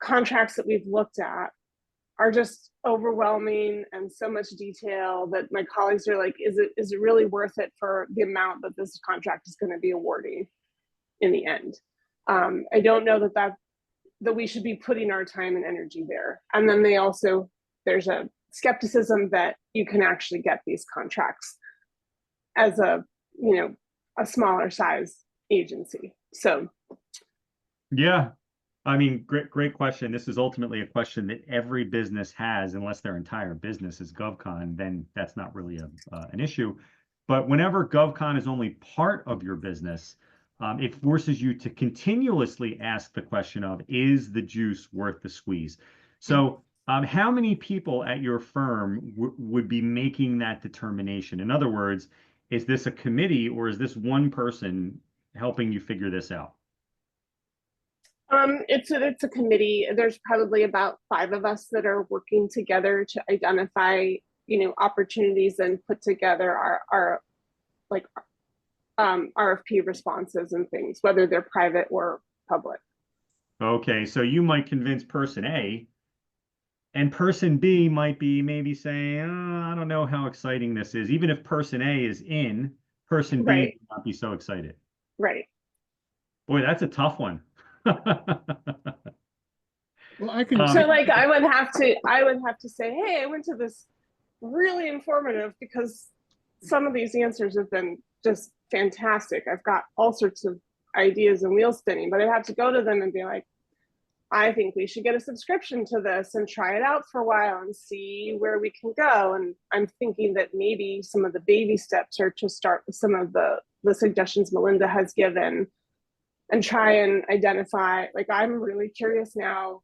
contracts that we've looked at are just overwhelming and so much detail that my colleagues are like, is it really worth it for the amount that this contract is going to be awarding in the end? I don't know that we should be putting our time and energy there. And then there's a skepticism that you can actually get these contracts as a smaller size agency. So yeah, I mean, great question. This is ultimately a question that every business has, unless their entire business is GovCon, then that's not really an issue. But whenever GovCon is only part of your business, it forces you to continuously ask the question of, is the juice worth the squeeze? So how many people at your firm would be making that determination? In other words, is this a committee or is this one person helping you figure this out? It's a committee. There's probably about 5 of us that are working together to identify, opportunities and put together our RFP responses and things, whether they're private or public. Okay, so you might convince person A, and person B might be maybe saying, I don't know how exciting this is. Even if person A is in, person B Right. will not be so excited. Right. Boy, that's a tough one. Well, I can. So like I would have to say, hey, I went to this really informative, because some of these answers have been just fantastic. I've got all sorts of ideas and wheels spinning, but I have to go to them and be like, I think we should get a subscription to this and try it out for a while and see where we can go. And I'm thinking that maybe some of the baby steps are to start with some of the suggestions Melinda has given and try and identify, like, I'm really curious now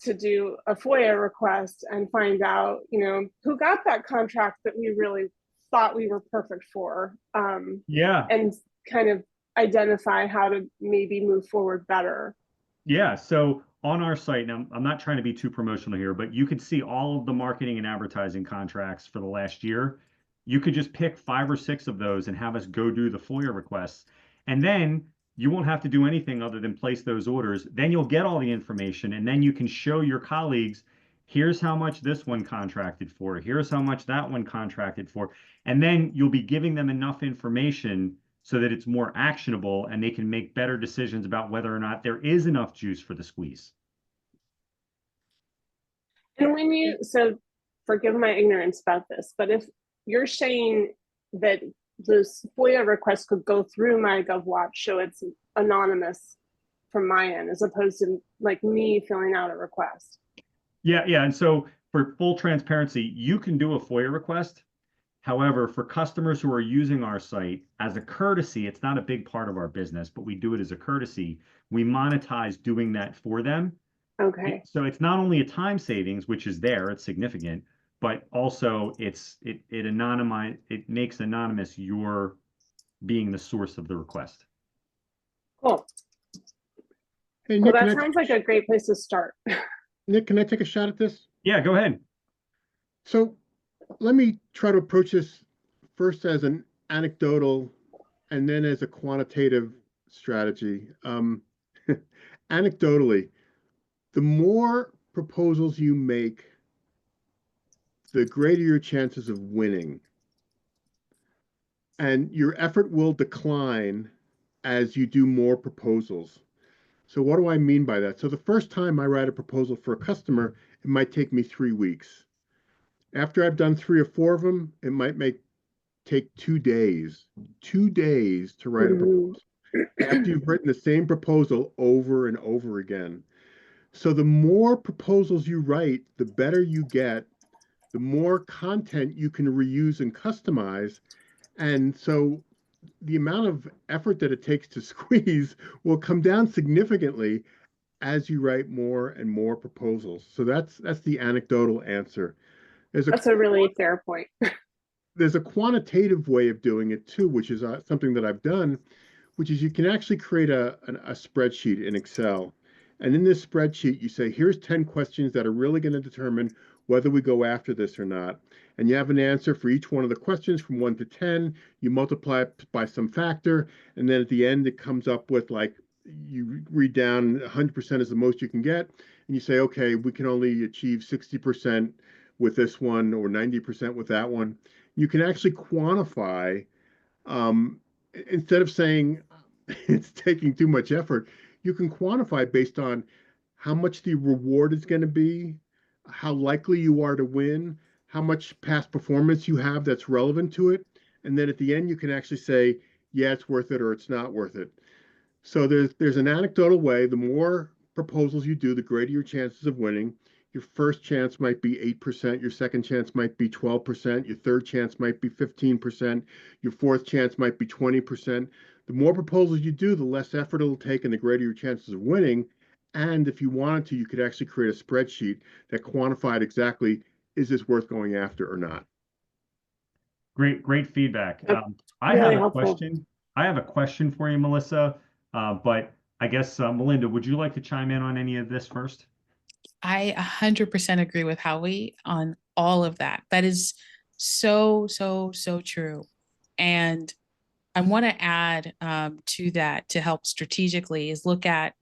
to do a FOIA request and find out, you know, who got that contract that we really thought we were perfect for. Yeah. And kind of identify how to maybe move forward better. Yeah. So on our site, now I'm not trying to be too promotional here, but you could see all of the marketing and advertising contracts for the last year. You could just pick 5 or 6 of those and have us go do the FOIA requests. And then you won't have to do anything other than place those orders. Then you'll get all the information, and then you can show your colleagues, here's how much this one contracted for, here's how much that one contracted for. And then you'll be giving them enough information so that it's more actionable and they can make better decisions about whether or not there is enough juice for the squeeze. And when you, so forgive my ignorance about this, but if you're saying that this FOIA request could go through MyGovWatch, so it's anonymous from my end, as opposed to like me filling out a request. Yeah. And so for full transparency, you can do a FOIA request. However, for customers who are using our site as a courtesy, it's not a big part of our business, but we do it as a courtesy. We monetize doing that for them. Okay. So it's not only a time savings, which is there, it's significant, but also it makes anonymous your being the source of the request. Cool. Hey, Well, Nick, that sounds like a great place to start. Nick, can I take a shot at this? Yeah, go ahead. So let me try to approach this first as an anecdotal and then as a quantitative strategy. Anecdotally, the more proposals you make, the greater your chances of winning. And your effort will decline as you do more proposals. So what do I mean by that? So the first time I write a proposal for a customer, it might take me 3 weeks. After I've done 3 or 4 of them, it might take 2 days. 2 days to write a proposal. After you've written the same proposal over and over again. So the more proposals you write, the better you get, the more content you can reuse and customize. And so the amount of effort that it takes to squeeze will come down significantly as you write more and more proposals. So that's the anecdotal answer. That's a really fair point. There's a quantitative way of doing it too, which is something that I've done, which is you can actually create a spreadsheet in Excel. And in this spreadsheet, you say, here's 10 questions that are really going to determine whether we go after this or not. And you have an answer for each one of the questions from 1 to 10. You multiply it by some factor. And then at the end, it comes up with, like, you read down 100% is the most you can get. And you say, okay, we can only achieve 60% with this one or 90% with that one. You can actually quantify, instead of saying it's taking too much effort, you can quantify based on how much the reward is going to be, how likely you are to win, how much past performance you have that's relevant to it. And then at the end, you can actually say, yeah, it's worth it or it's not worth it. So there's an anecdotal way. The more proposals you do, the greater your chances of winning. Your first chance might be 8%. Your second chance might be 12%. Your third chance might be 15%. Your fourth chance might be 20%. The more proposals you do, the less effort it'll take and the greater your chances of winning. And if you wanted to, you could actually create a spreadsheet that quantified exactly, is this worth going after or not? Great feedback. I really have a helpful. question. I have a question for you, Melissa. But I guess, Melinda, would you like to chime in on any of this first? I 100% agree with Howie on all of that. That is so true. And I want to add to that, to help strategically, is look at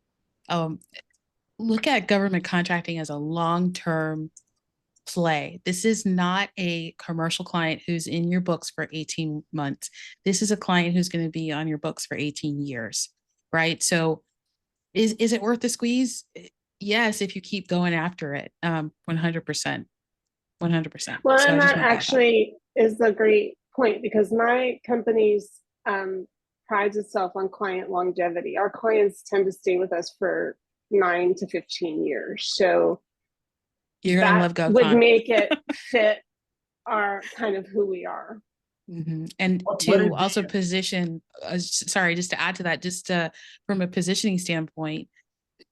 government contracting as a long-term play. This is not a commercial client who's in your books for 18 months. This is a client who's going to be on your books for 18 years, right? So is it worth the squeeze? Yes, if you keep going after it, 100%. 100%. Well, So and that that actually is a great point, because my company's prides itself on client longevity. Our clients tend to stay with us for 9 to 15 years. So You're gonna love that would GovCon. make it fit our kind of who we are. And What to is also position, sorry, just to add to that, just from a positioning standpoint,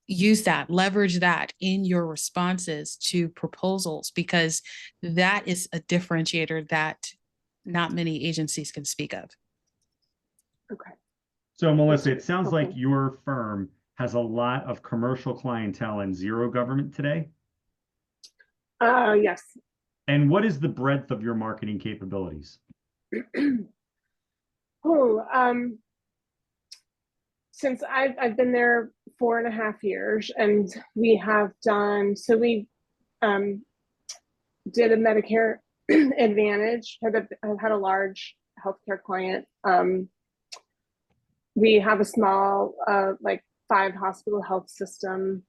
use that, leverage that in your responses to proposals, because that is a differentiator that not many agencies can speak of. Okay. So Melissa, it sounds like Okay. your firm has a lot of commercial clientele and zero government today. Yes. And what is the breadth of your marketing capabilities? Since I've been there 4.5 years, and we have done, so we did a Medicare Advantage, have had a large healthcare client. We have a small, like 5 hospital health system.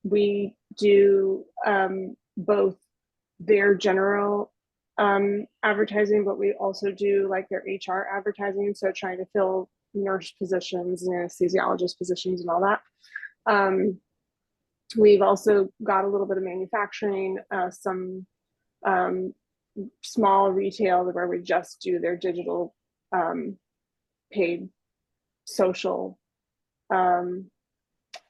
We do both their general advertising, but we also do like their HR advertising. So trying to fill nurse positions and anesthesiologist positions and all that. We've also got a little bit of manufacturing, some small retail where we just do their digital paid social.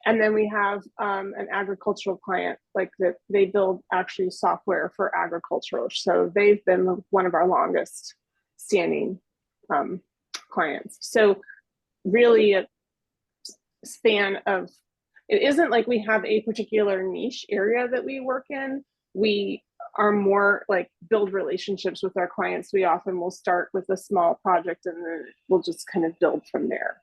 And then we have an agricultural client, like that they build actually software for agriculture. So they've been one of our longest standing clients. So really a span of, it isn't like we have a particular niche area that we work in. We are more like build relationships with our clients. We often will start with a small project and then we'll just kind of build from there.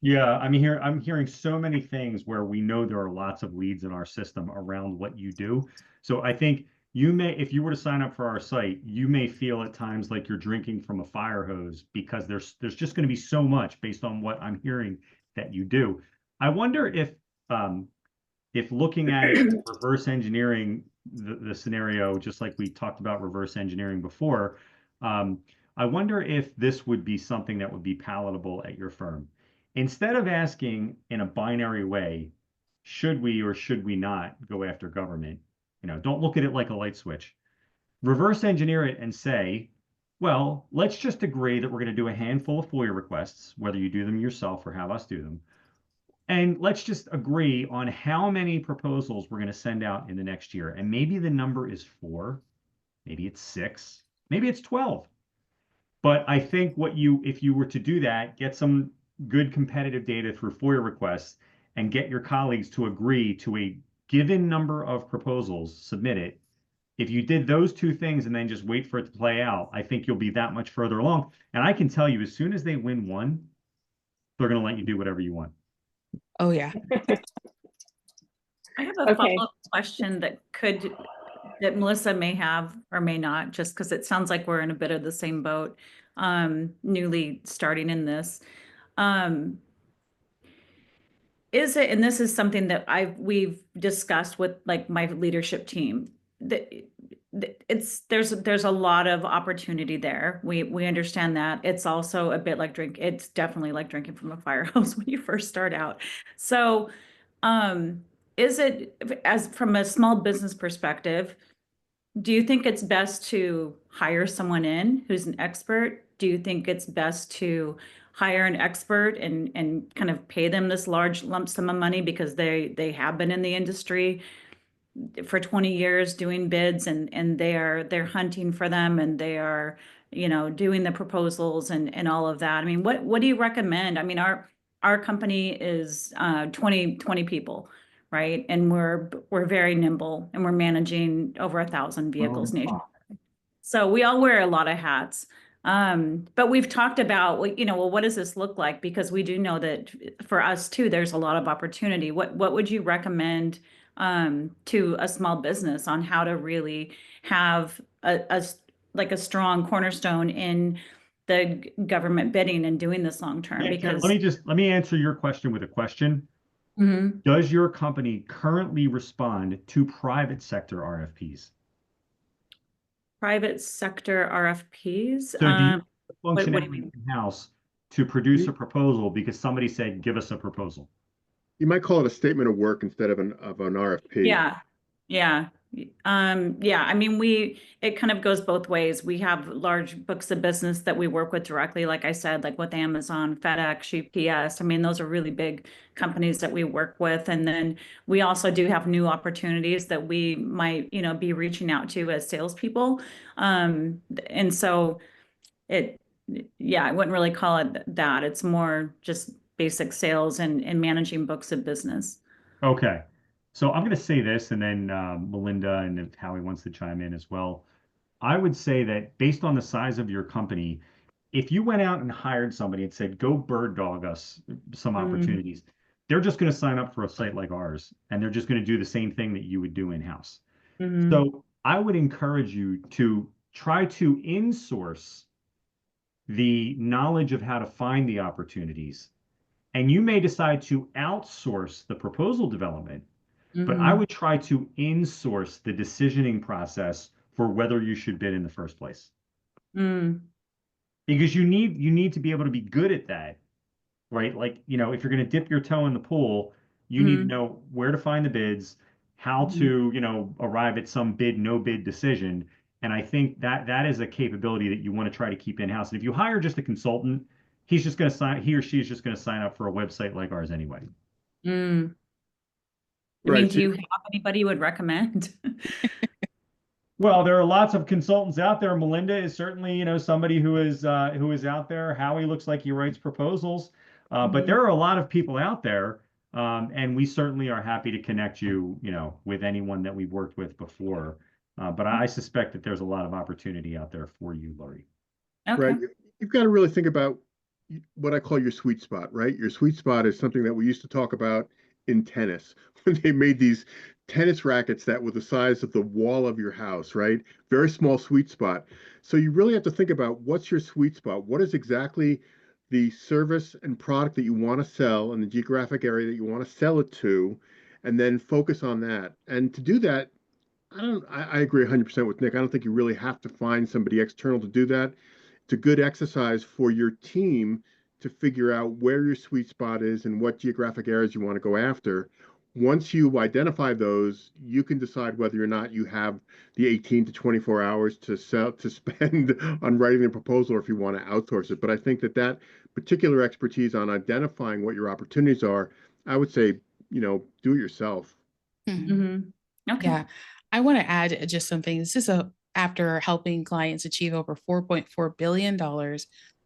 Yeah, I'm hearing so many things where we know there are lots of leads in our system around what you do. So I think you may, if you were to sign up for our site, you may feel at times like you're drinking from a fire hose, because there's just going to be so much based on what I'm hearing that you do. I wonder if looking at it, reverse engineering the scenario, just like we talked about reverse engineering before, I wonder if this would be something that would be palatable at your firm. Instead of asking in a binary way, should we or should we not go after government, don't look at it like a light switch. Reverse engineer it and say, well, let's just agree that we're going to do a handful of FOIA requests, whether you do them yourself or have us do them. And let's just agree on how many proposals we're going to send out in the next year. And maybe the number is 4, maybe it's 6, maybe it's 12. But I think if you were to do that, get some good competitive data through FOIA requests and get your colleagues to agree to a given number of proposals, submit it. If you did those 2 things and then just wait for it to play out, I think you'll be that much further along. And I can tell you, as soon as they win one, they're going to let you do whatever you want. Oh yeah. I have a follow-up question that Melissa may have or may not, just because it sounds like we're in a bit of the same boat, newly starting in this. Is it, and this is something that we've discussed with like my leadership team, that there's a lot of opportunity there. We understand that. It's also a bit like it's definitely like drinking from a fire hose when you first start out. So is it, as from a small business perspective, do you think it's best to hire someone in who's an expert? Do you think it's best to hire an expert and kind of pay them this large lump sum of money because they have been in the industry for 20 years doing bids, and they're hunting for them, and they are, doing the proposals and all of that? I mean, what do you recommend? I mean, our company is 20 people, right? And we're very nimble, and we're managing over 1,000 vehicles nationwide. So we all wear a lot of hats. But we've talked about, well, what does this look like? Because we do know that for us too, there's a lot of opportunity. What would you recommend to a small business on how to really have a strong cornerstone in the government bidding and doing this long term? Yeah, because let me answer your question with a question. Mm-hmm. Does your company currently respond to private sector RFPs? Private sector RFPs? So do you have the functionality in-house to produce a proposal because somebody said, give us a proposal? You might call it a statement of work instead of an RFP. Yeah, yeah. Yeah, I mean, it kind of goes both ways. We have large books of business that we work with directly, like I said, like with Amazon, FedEx, UPS. I mean, those are really big companies that we work with. And then we also do have new opportunities that we might, be reaching out to as salespeople. And so yeah, I wouldn't really call it that. It's more just basic sales and managing books of business. Okay. So I'm going to say this, and then Melinda and if Howie wants to chime in as well. I would say that based on the size of your company, if you went out and hired somebody and said, go bird dog us some opportunities, they're just going to sign up for a site like ours, and they're just going to do the same thing that you would do in-house. So I would encourage you to try to insource the knowledge of how to find the opportunities. And you may decide to outsource the proposal development, but I would try to insource the decisioning process for whether you should bid in the first place. Because you need to be able to be good at that, right? Like, if you're going to dip your toe in the pool, you need to know where to find the bids, how to, arrive at some bid, no bid decision. And I think that is a capability that you want to try to keep in-house. And if you hire just a consultant, he or she is just going to sign up for a website like ours anyway. I mean, do you have anybody you would recommend? Well, there are lots of consultants out there. Melinda is certainly, somebody who is out there. Howie looks like he writes proposals, but there are a lot of people out there, and we certainly are happy to connect you, with anyone that we've worked with before. But I suspect that there's a lot of opportunity out there for you, Lori. Okay. Right. You've got to really think about what I call your sweet spot, right? Your sweet spot is something that we used to talk about in tennis when they made these tennis rackets that were the size of the wall of your house, right? Very small sweet spot. So you really have to think about what's your sweet spot? What is exactly the service and product that you want to sell in the geographic area that you want to sell it to, and then focus on that. And to do that, I agree 100% with Nick. I don't think you really have to find somebody external to do that. It's a good exercise for your team to figure out where your sweet spot is and what geographic areas you want to go after. Once you identify those, you can decide whether or not you have the 18 to 24 hours to spend on writing the proposal, or if you want to outsource it. But I think that particular expertise on identifying what your opportunities are, I would say, do it yourself. Okay. Yeah. I want to add just something. This is after helping clients achieve over $4.4 billion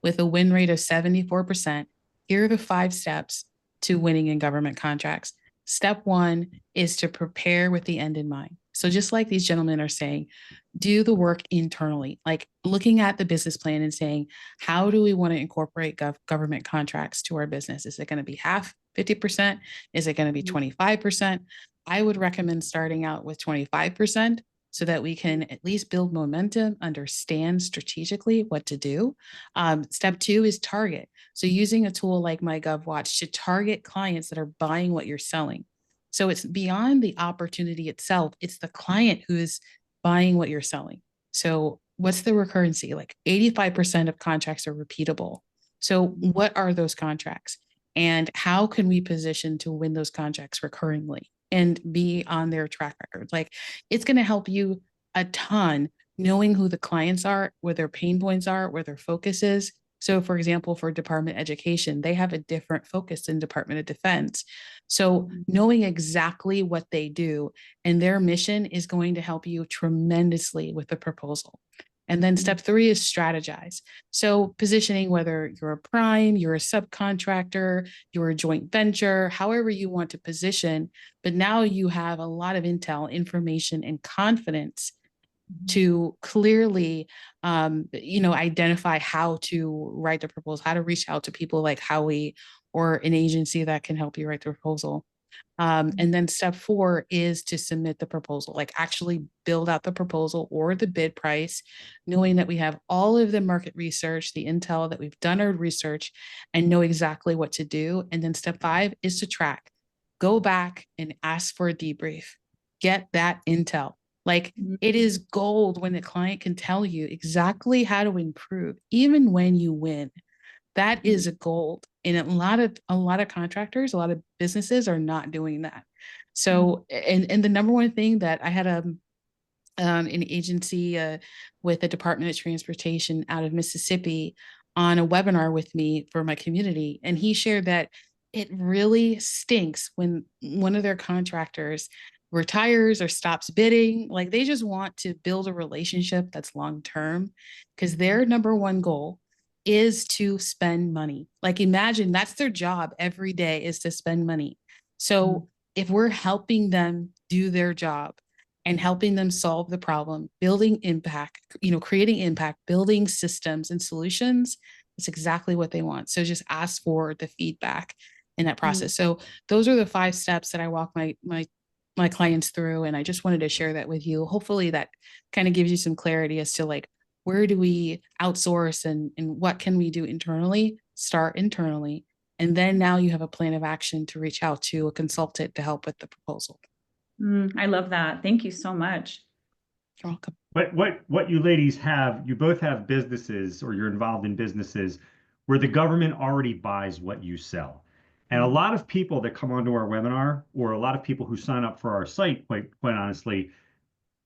with a win rate of 74%. Here are the 5 steps to winning in government contracts. Step 1 is to prepare with the end in mind. So just like these gentlemen are saying, do the work internally, like looking at the business plan and saying, how do we want to incorporate government contracts to our business? Is it going to be half, 50%? Is it going to be 25%? I would recommend starting out with 25% so that we can at least build momentum, understand strategically what to do. Step 2 is target. So using a tool like MyGovWatch to target clients that are buying what you're selling. So it's beyond the opportunity itself. It's the client who is buying what you're selling. So what's the recurrency? Like 85% of contracts are repeatable. So what are those contracts? And how can we position to win those contracts recurringly and be on their track record? Like, it's going to help you a ton knowing who the clients are, where their pain points are, where their focus is. So for example, for Department of Education, they have a different focus than Department of Defense. So knowing exactly what they do and their mission is going to help you tremendously with the proposal. And then step 3 is strategize. So positioning, whether you're a prime, you're a subcontractor, you're a joint venture, however you want to position, but now you have a lot of intel, information, and confidence to clearly, identify how to write the proposal, how to reach out to people like Howie or an agency that can help you write the proposal. And then step 4 is to submit the proposal, like actually build out the proposal or the bid price, knowing that we have all of the market research, the intel, that we've done our research and know exactly what to do. And then step 5 is to track, go back and ask for a debrief, get that intel. Like, it is gold when the client can tell you exactly how to improve, even when you win. That is a gold. And a lot of contractors, a lot of businesses are not doing that. So, and the number one thing that I had an agency with the Department of Transportation out of Mississippi on a webinar with me for my community. And he shared that it really stinks when one of their contractors retires or stops bidding. Like they just want to build a relationship that's long-term, because their number one goal is to spend money. Like imagine that's their job every day, is to spend money. So if we're helping them do their job and helping them solve the problem, building impact, creating impact, building systems and solutions, that's exactly what they want. So just ask for the feedback in that process. So those are the 5 steps that I walk my clients through. And I just wanted to share that with you. Hopefully that kind of gives you some clarity as to like, where do we outsource and what can we do internally? Start internally. And then now you have a plan of action to reach out to a consultant to help with the proposal. I love that. Thank you so much. You're welcome. But what you ladies have, you both have businesses, or you're involved in businesses where the government already buys what you sell. And a lot of people that come onto our webinar, or a lot of people who sign up for our site, quite honestly,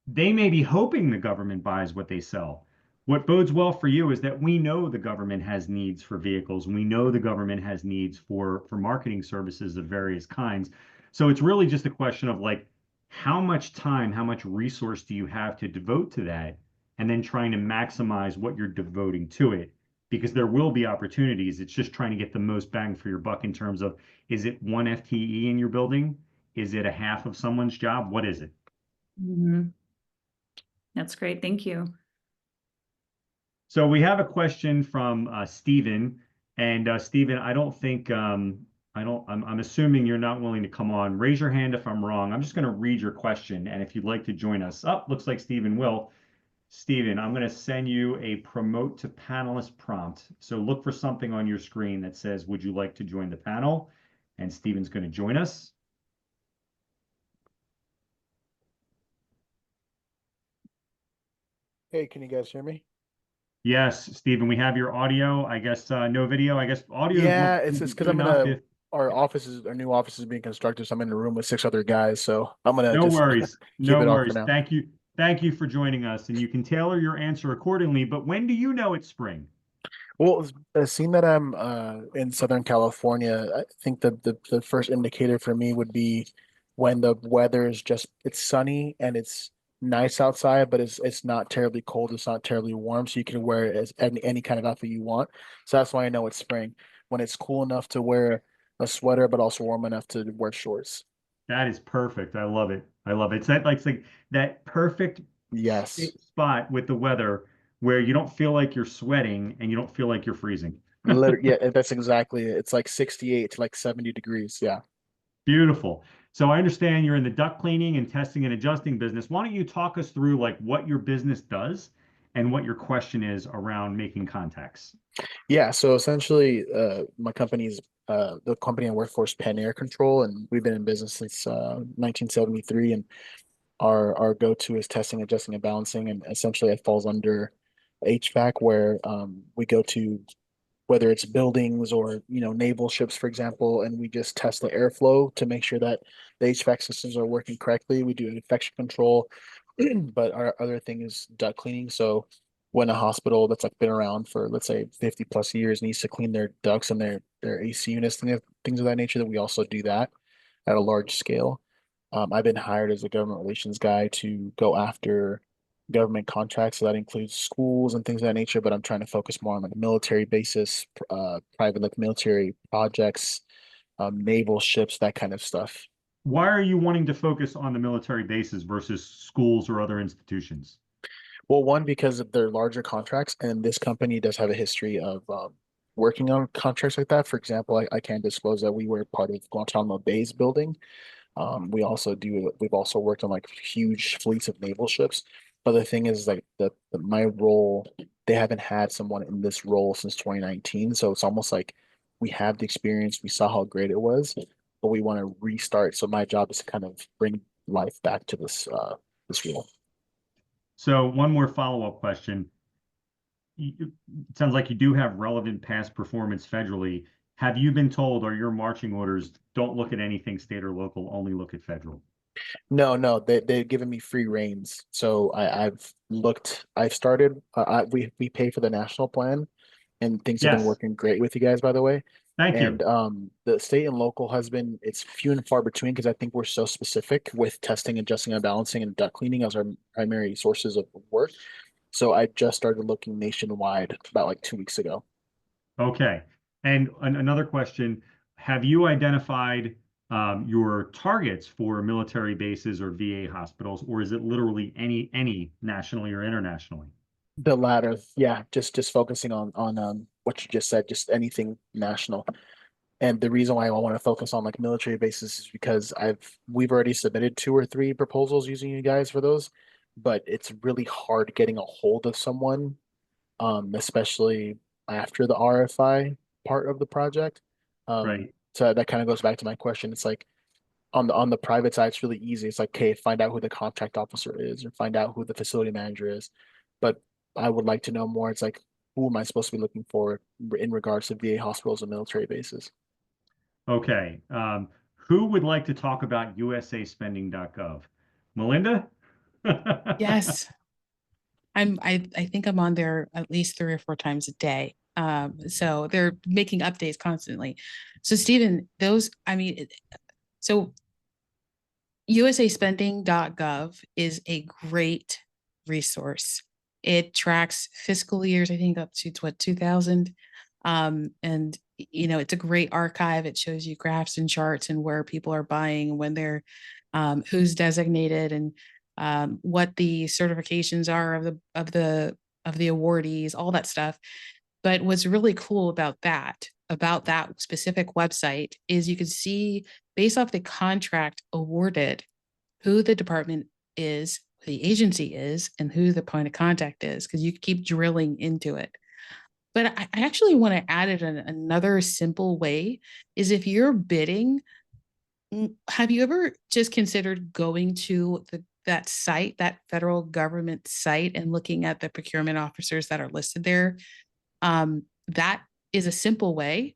they may be hoping the government buys what they sell. What bodes well for you is that we know the government has needs for vehicles. We know the government has needs for marketing services of various kinds. So it's really just a question of like, how much time, how much resource do you have to devote to that? And then trying to maximize what you're devoting to it, because there will be opportunities. It's just trying to get the most bang for your buck in terms of, is it 1 FTE in your building? Is it a half of someone's job? What is it? That's great. Thank you. So we have a question from Stephen, and Stephen, I don't think I'm assuming you're not willing to come on. Raise your hand if I'm wrong. I'm just going to read your question, and if you'd like to join us. Looks like Stephen will. Stephen, I'm going to send you a promote to panelist prompt. So look for something on your screen that says, would you like to join the panel? And Stephen's going to join us. Hey, can you guys hear me? Yes, Stephen, we have your audio. I guess no video. I guess audio. Yeah, it's because I'm gonna. Our new office is being constructed, so I'm in a room with 6 other guys. So I'm gonna. No just worries. keep No it off worries. for now. Thank you for joining us, and you can tailor your answer accordingly. But when do you know it's spring? Well, seeing that I'm in Southern California, I think the first indicator for me would be when the weather is it's sunny and it's nice outside, but it's not terribly cold, it's not terribly warm, so you can wear it as any kind of outfit you want. So that's why I know it's spring, when it's cool enough to wear a sweater, but also warm enough to wear shorts. That is perfect. I love it. I love it. It's like that perfect spot with the weather where you don't feel like you're sweating and you don't feel like you're freezing. Yeah, that's exactly it. It's like 68 to like 70 degrees. Yeah. Beautiful. So I understand you're in the duct cleaning and testing and adjusting business. Why don't you talk us through like what your business does and what your question is around making contacts? Yeah. So essentially, my company's the company I work for is Penn Air Control, and we've been in business since 1973. And our go-to is testing, adjusting, and balancing. And essentially, it falls under HVAC, where we go to whether it's buildings or naval ships, for example, and we just test the airflow to make sure that the HVAC systems are working correctly. We do infection control, but our other thing is duct cleaning. So when a hospital that's like been around for, let's say, 50 plus years needs to clean their ducts and their AC units, things of that nature, that we also do that at a large scale. I've been hired as a government relations guy to go after government contracts. So that includes schools and things of that nature, but I'm trying to focus more on like military basis, private like military projects, naval ships, that kind of stuff. Why are you wanting to focus on the military bases versus schools or other institutions? Well, one, because they're larger contracts, and this company does have a history of working on contracts like that. For example, I can disclose that we were part of Guantanamo Bay's building. We've also worked on like huge fleets of naval ships. But the thing is, like my role, they haven't had someone in this role since 2019. So it's almost like we have the experience, we saw how great it was, but we want to restart. So my job is to kind of bring life back to this role. So one more follow-up question. It sounds like you do have relevant past performance federally. have you been told, are your marching orders, don't look at anything state or local, only look at federal? No, they've given me free reins. So I've started, we pay for the national plan, and things have been Yes, working great with you guys, by the way. thank And you. the state and local it's few and far between because I think we're so specific with testing, adjusting and balancing and duct cleaning as our primary sources of work. So I just started looking nationwide about like 2 weeks ago. Okay. And another question, have you identified your targets for military bases or VA hospitals, or is it literally any nationally or internationally? The latter, yeah, just focusing on what you just said, just anything national. And the reason why I want to focus on like military bases is because we've already submitted 2 or 3 proposals using you guys for those, but it's really hard getting a hold of someone, especially after the RFI part of the project. Right. So that kind of goes back to my question. It's like on the private side, it's really easy. It's like, okay, find out who the contract officer is or find out who the facility manager is. But I would like to know more. It's like, who am I supposed to be looking for in regards to VA hospitals and military bases? Okay. Who would like to talk about usaspending.gov? Melinda? Yes. I think I'm on there at least 3 or 4 times a day. So they're making updates constantly. So Stephen, so usaspending.gov is a great resource. It tracks fiscal years, I think up to 2000. And it's a great archive. It shows you graphs and charts and where people are buying, when they're, who's designated, and what the certifications are of the awardees, all that stuff. But what's really cool about that specific website is you can see, based off the contract awarded, who the department is, the agency is, and who the point of contact is, because you keep drilling into it. But I actually want to add it in another simple way, is if you're bidding, have you ever just considered going to that site, that federal government site, and looking at the procurement officers that are listed there? That is a simple way.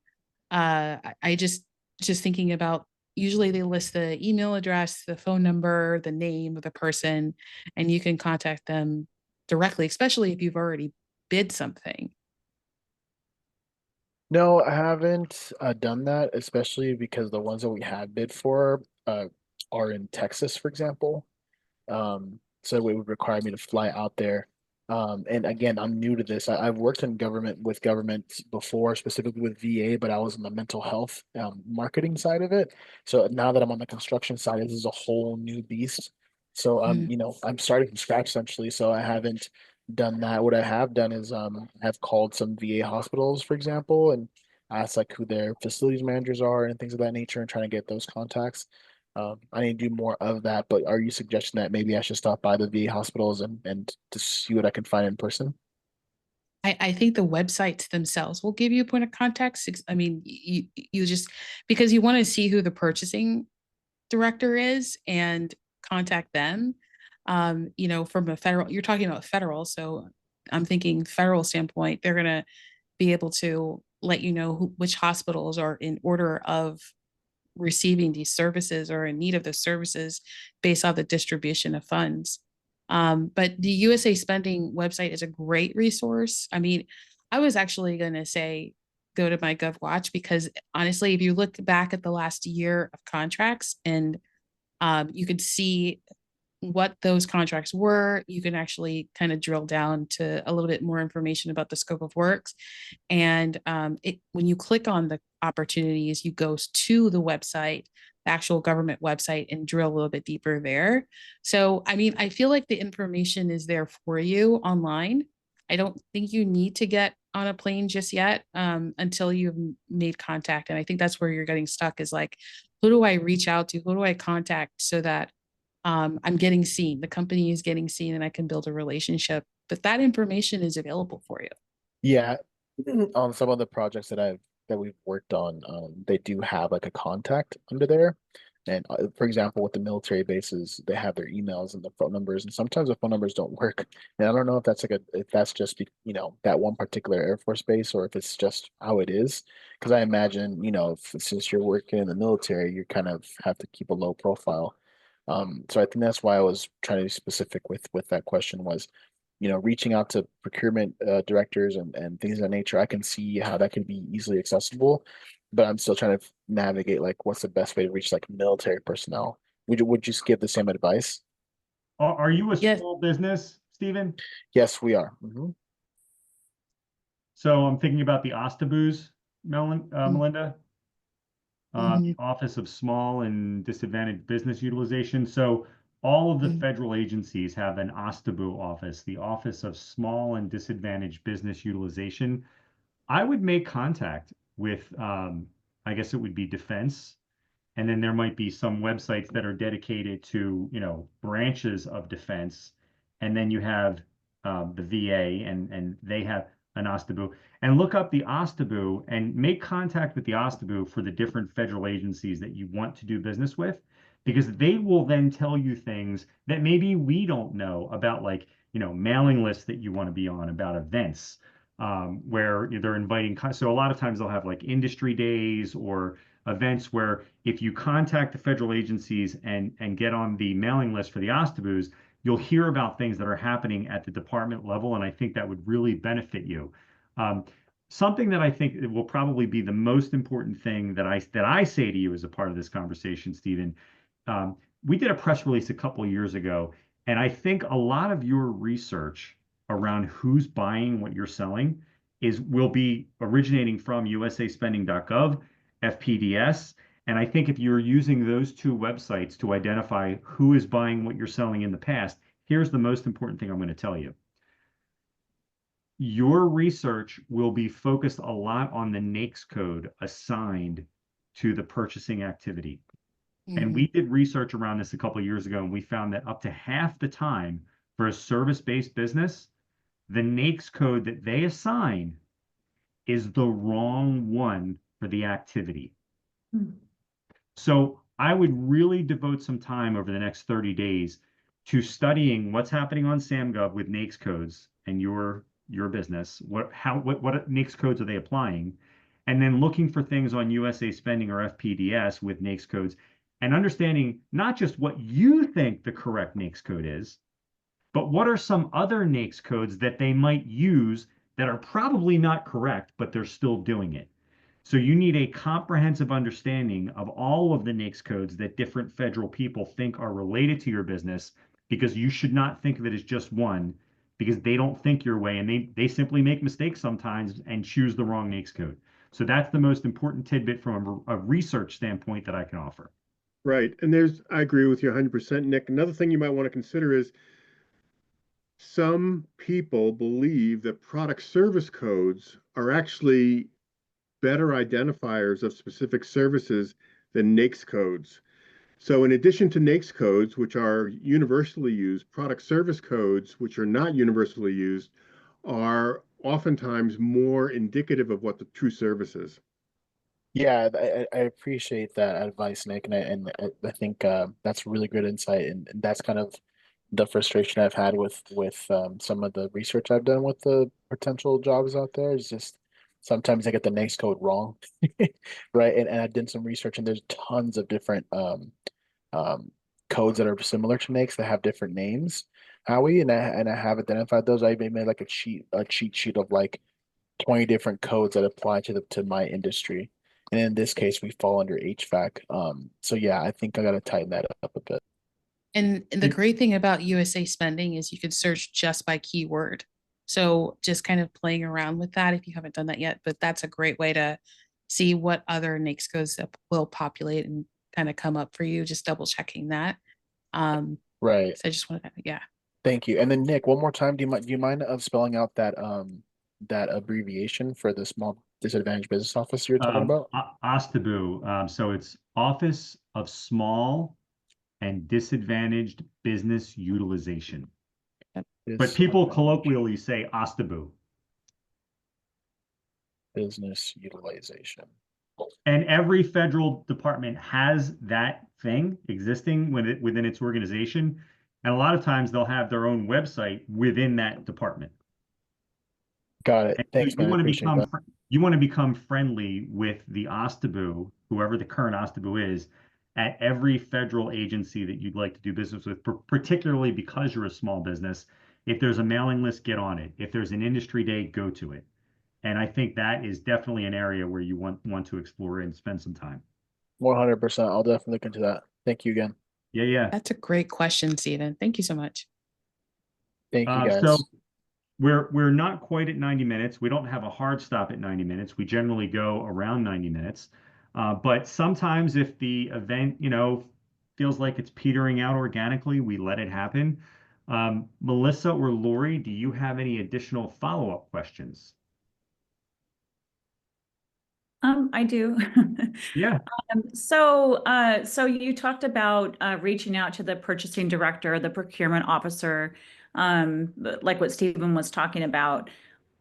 I just thinking about, usually they list the email address, the phone number, the name of the person, and you can contact them directly, especially if you've already bid something. No, I haven't done that, especially because the ones that we have bid for are in Texas, for example. So it would require me to fly out there. And again, I'm new to this. I've worked in government before, specifically with VA, but I was in the mental health marketing side of it. So now that I'm on the construction side, this is a whole new beast. So I'm starting from scratch essentially. So I haven't done that. What I have done is I've called some VA hospitals, for example, and asked like who their facilities managers are and things of that nature, and trying to get those contacts. I need to do more of that, but are you suggesting that maybe I should stop by the VA hospitals and to see what I can find in person? I think the websites themselves will give you a point of contact. I mean, you just, because you want to see who the purchasing director is and contact them. From a federal, you're talking about federal, so I'm thinking federal standpoint, they're going to be able to let you know which hospitals are in order of receiving these services or in need of the services based on the distribution of funds. But the USA Spending website is a great resource. I mean, I was actually going to say go to MyGovWatch, because honestly, if you look back at the last year of contracts, and you could see what those contracts were, you can actually kind of drill down to a little bit more information about the scope of works. And when you click on the opportunities, you go to the website, the actual government website, and drill a little bit deeper there. So, I mean, I feel like the information is there for you online. I don't think you need to get on a plane just yet until you've made contact. And I think that's where you're getting stuck, is like, who do I reach out to? Who do I contact so that I'm getting seen, the company is getting seen, and I can build a relationship? But that information is available for you. Yeah, on some of the projects that we've worked on, they do have like a contact under there. And for example, with the military bases, they have their emails and the phone numbers, and sometimes the phone numbers don't work. And I don't know if that's if that's just that one particular Air Force base, or if it's just how it is. Because I imagine, since you're working in the military, you kind of have to keep a low profile. So I think that's why I was trying to be specific with that question was, reaching out to procurement directors and things of that nature. I can see how that can be easily accessible, but I'm still trying to navigate like what's the best way to reach like military personnel. Would you give the same advice? Are you a Yes. small business, Stephen? Yes, we are. Mm-hmm. So I'm thinking about the OSTABUs, Melinda, the Office of Small and Disadvantaged Business Utilization. So all of the federal agencies have an OSTABU office, the Office of Small and Disadvantaged Business Utilization. I would make contact with, I guess it would be defense. And then there might be some websites that are dedicated to, branches of defense. And then you have the VA and they have an OSTABU. And look up the OSTABU and make contact with the OSTABU for the different federal agencies that you want to do business with, because they will then tell you things that maybe we don't know about, like, mailing lists that you want to be on, about events where they're inviting. So a lot of times they'll have like industry days or events where if you contact the federal agencies and get on the mailing list for the OSTABUs, you'll hear about things that are happening at the department level, and I think that would really benefit you. Something that I think will probably be the most important thing that I say to you as a part of this conversation, Stephen, we did a press release a couple of years ago, and I think a lot of your research around who's buying what you're selling will be originating from usaspending.gov, FPDS. And I think if you're using those two websites to identify who is buying what you're selling in the past, here's the most important thing I'm going to tell you. Your research will be focused a lot on the NAICS code assigned to the purchasing activity. And we did research around this a couple of years ago, and we found that up to half the time for a service-based business, the NAICS code that they assign is the wrong one for the activity. So I would really devote some time over the next 30 days to studying what's happening on SAM.gov with NAICS codes and your business. What NAICS codes are they applying? And then looking for things on USA Spending or FPDS with NAICS codes, and understanding not just what you think the correct NAICS code is, but what are some other NAICS codes that they might use that are probably not correct, but they're still doing it. So you need a comprehensive understanding of all of the NAICS codes that different federal people think are related to your business, because you should not think of it as just one, because they don't think your way, and they simply make mistakes sometimes and choose the wrong NAICS code. So that's the most important tidbit from a research standpoint that I can offer. Right. And I agree with you 100%, Nick. Another thing you might want to consider is some people believe that product service codes are actually better identifiers of specific services than NAICS codes. So in addition to NAICS codes, which are universally used, product service codes, which are not universally used, are oftentimes more indicative of what the true service is. Yeah, I appreciate that advice, Nick, and I think that's really good insight, and that's kind of the frustration I've had with some of the research I've done with the potential jobs out there. Is just sometimes I get the NAICS code wrong, right? And I did some research, and there's tons of different codes that are similar to NAICS that have different names, Howie, and I have identified those. I even made like a cheat sheet of like 20 different codes that apply to my industry. And in this case, we fall under HVAC. So yeah, I think I got to tighten that up a bit. And the great thing about USA Spending is you could search just by keyword. So just kind of playing around with that if you haven't done that yet, but that's a great way to see what other NAICS codes that will populate and kind of come up for you, just double checking that. Right. So I just wanted to, yeah. Thank you. And then Nick, one more time, do you mind spelling out that that abbreviation for the small disadvantaged business office you're talking about? OSTABU. So it's Office of Small and Disadvantaged Business Utilization. But people colloquially say OSTABU. Business utilization. And every federal department has that thing existing within its organization. And a lot of times they'll have their own website within that department. Got it. And so Thanks, man. I appreciate that. you want to become friendly with the OSTABU, whoever the current OSTABU is, at every federal agency that you'd like to do business with, particularly because you're a small business. If there's a mailing list, get on it. If there's an industry day, go to it. And I think that is definitely an area where you want to explore and spend some time. 100%. I'll definitely look into that. Thank you again. Yeah. That's a great question, Stephen. Thank you so much. Thank you, guys. So we're not quite at 90 minutes. We don't have a hard stop at 90 minutes. We generally go around 90 minutes. But sometimes if the event, feels like it's petering out organically, we let it happen. Melissa or Lori, do you have any additional follow-up questions? I do. Yeah. So you talked about reaching out to the purchasing director, the procurement officer, like what Stephen was talking about.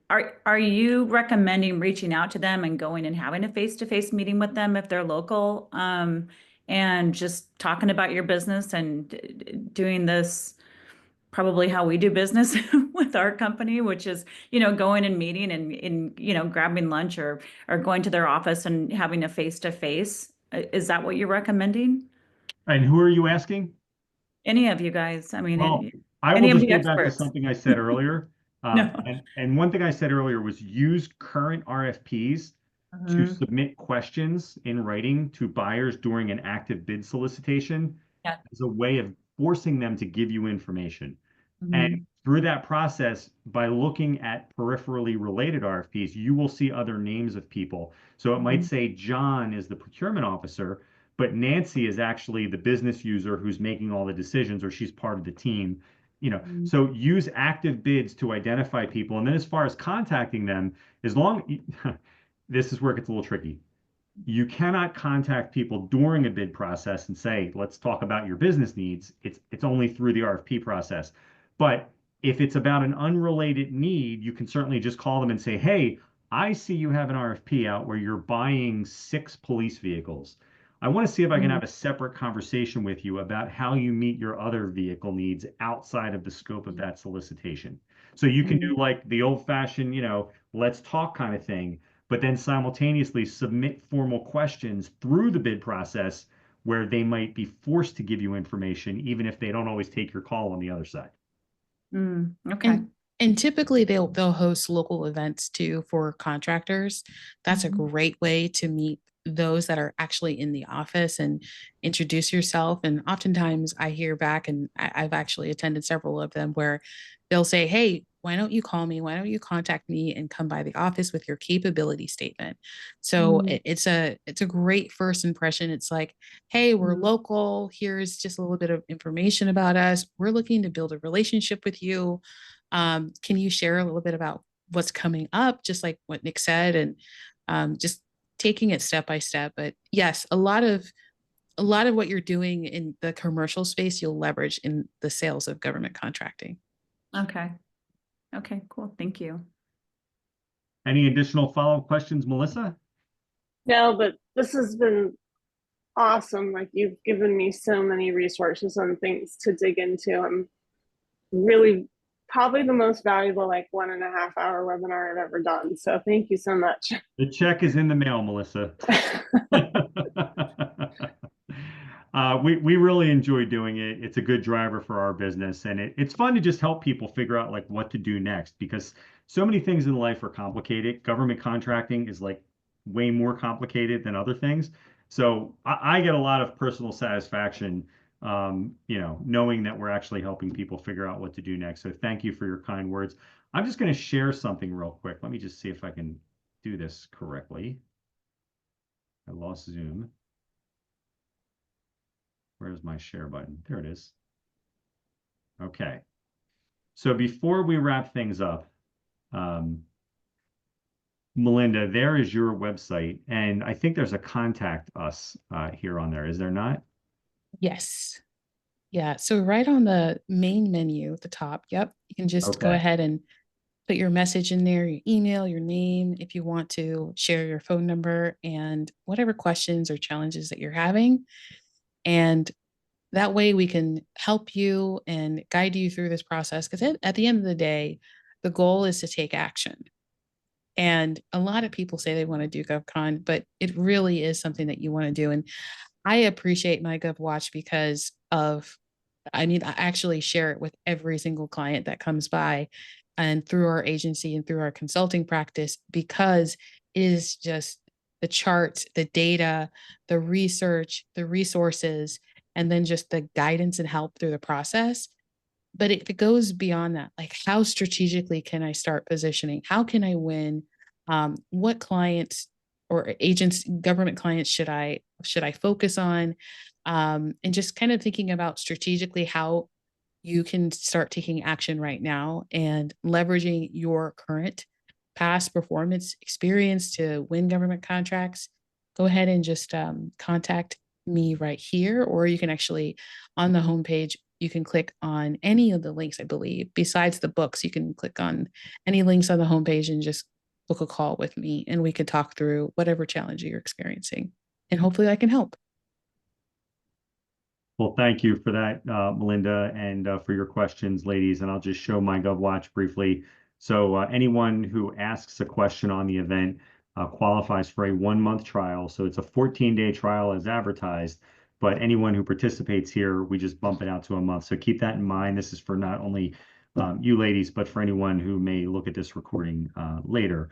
Are you recommending reaching out to them and going and having a face-to-face meeting with them if they're local, and just talking about your business and doing this probably how we do business with our company, which is, going and meeting and grabbing lunch or going to their office and having a face-to-face? Is that what you're recommending? And who are you asking? Any of you guys? I mean, Well, I any will of just the go back to experts. something I said earlier. No. And one thing I said earlier was use current RFPs to submit questions in writing to buyers during an active bid solicitation as a way of forcing them to give you information. And through that process, by looking at peripherally related RFPs, you will see other names of people. So it might say John is the procurement officer, but Nancy is actually the business user who's making all the decisions, or she's part of the team. So use active bids to identify people. And then as far as contacting them, this is where it gets a little tricky. You cannot contact people during a bid process and say, let's talk about your business needs. It's only through the RFP process. But if it's about an unrelated need, you can certainly just call them and say, hey, I see you have an RFP out where you're buying 6 police vehicles. I want to see if I can have a separate conversation with you about how you meet your other vehicle needs outside of the scope of that solicitation. So you can do like the old-fashioned, let's talk kind of thing, but then simultaneously submit formal questions through the bid process where they might be forced to give you information, even if they don't always take your call on the other side. Okay. And typically they'll host local events too for contractors. That's a great way to meet those that are actually in the office and introduce yourself. And oftentimes I hear back, and I've actually attended several of them, where they'll say, hey, why don't you call me? Why don't you contact me and come by the office with your capability statement? So it's a great first impression. It's like, hey, we're local. Here's just a little bit of information about us. We're looking to build a relationship with you. Can you share a little bit about what's coming up? Just like what Nick said, and just taking it step by step. But yes, a lot of what you're doing in the commercial space, you'll leverage in the sales of government contracting. Okay, cool. Thank you. Any additional follow-up questions, Melissa? No, but this has been awesome. Like, you've given me so many resources and things to dig into. I'm really probably the most valuable 1.5 hour webinar I've ever done. So thank you so much. The check is in the mail, Melissa. We really enjoy doing it. It's a good driver for our business, and it's fun to just help people figure out what to do next, because so many things in life are complicated. Government contracting is way more complicated than other things. So I get a lot of personal satisfaction, knowing that we're actually helping people figure out what to do next. So thank you for your kind words. I'm just going to share something real quick. Let me just see if I can do this correctly. I lost Zoom. Where's my share button? There it is. Okay. So before we wrap things up, Melinda, there is your website, and I think there's a contact us here on there. Is there not? Yes. Yeah. So right on the main menu at the top, yep, you can just go ahead and put your message in there, your email, your name, if you want to share your phone number and whatever questions or challenges that you're having. And that way we can help you and guide you through this process. Because at the end of the day, the goal is to take action. And a lot of people say they want to do GovCon, but it really is something that you want to do. And I appreciate MyGovWatch because of, I actually share it with every single client that comes by and through our agency and through our consulting practice, because it is just the charts, the data, the research, the resources, and then just the guidance and help through the process. But it goes beyond that. Like, how strategically can I start positioning? How can I win? What clients or agents, government clients should I focus on? And just kind of thinking about strategically how you can start taking action right now and leveraging your current past performance experience to win government contracts. Go ahead and just contact me right here, or you can actually, on the homepage, you can click on any of the links, I believe. Besides the books, you can click on any links on the homepage and just book a call with me, and we could talk through whatever challenge you're experiencing. And hopefully I can help. Well, thank you for that, Melinda, and for your questions, ladies. And I'll just show MyGovWatch briefly. So anyone who asks a question on the event qualifies for a 1-month trial. So it's a 14-day trial as advertised, but anyone who participates here, we just bump it out to a month. So keep that in mind. This is for not only you ladies, but for anyone who may look at this recording later.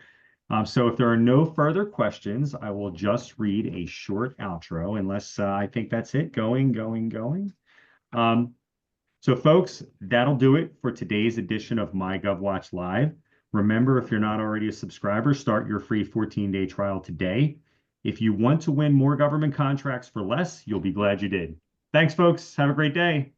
So if there are no further questions, I will just read a short outro, unless I think that's it. Going. So folks, that'll do it for today's edition of MyGovWatch Live. Remember, if you're not already a subscriber, start your free 14-day trial today. If you want to win more government contracts for less, you'll be glad you did. Thanks, folks. Have a great day.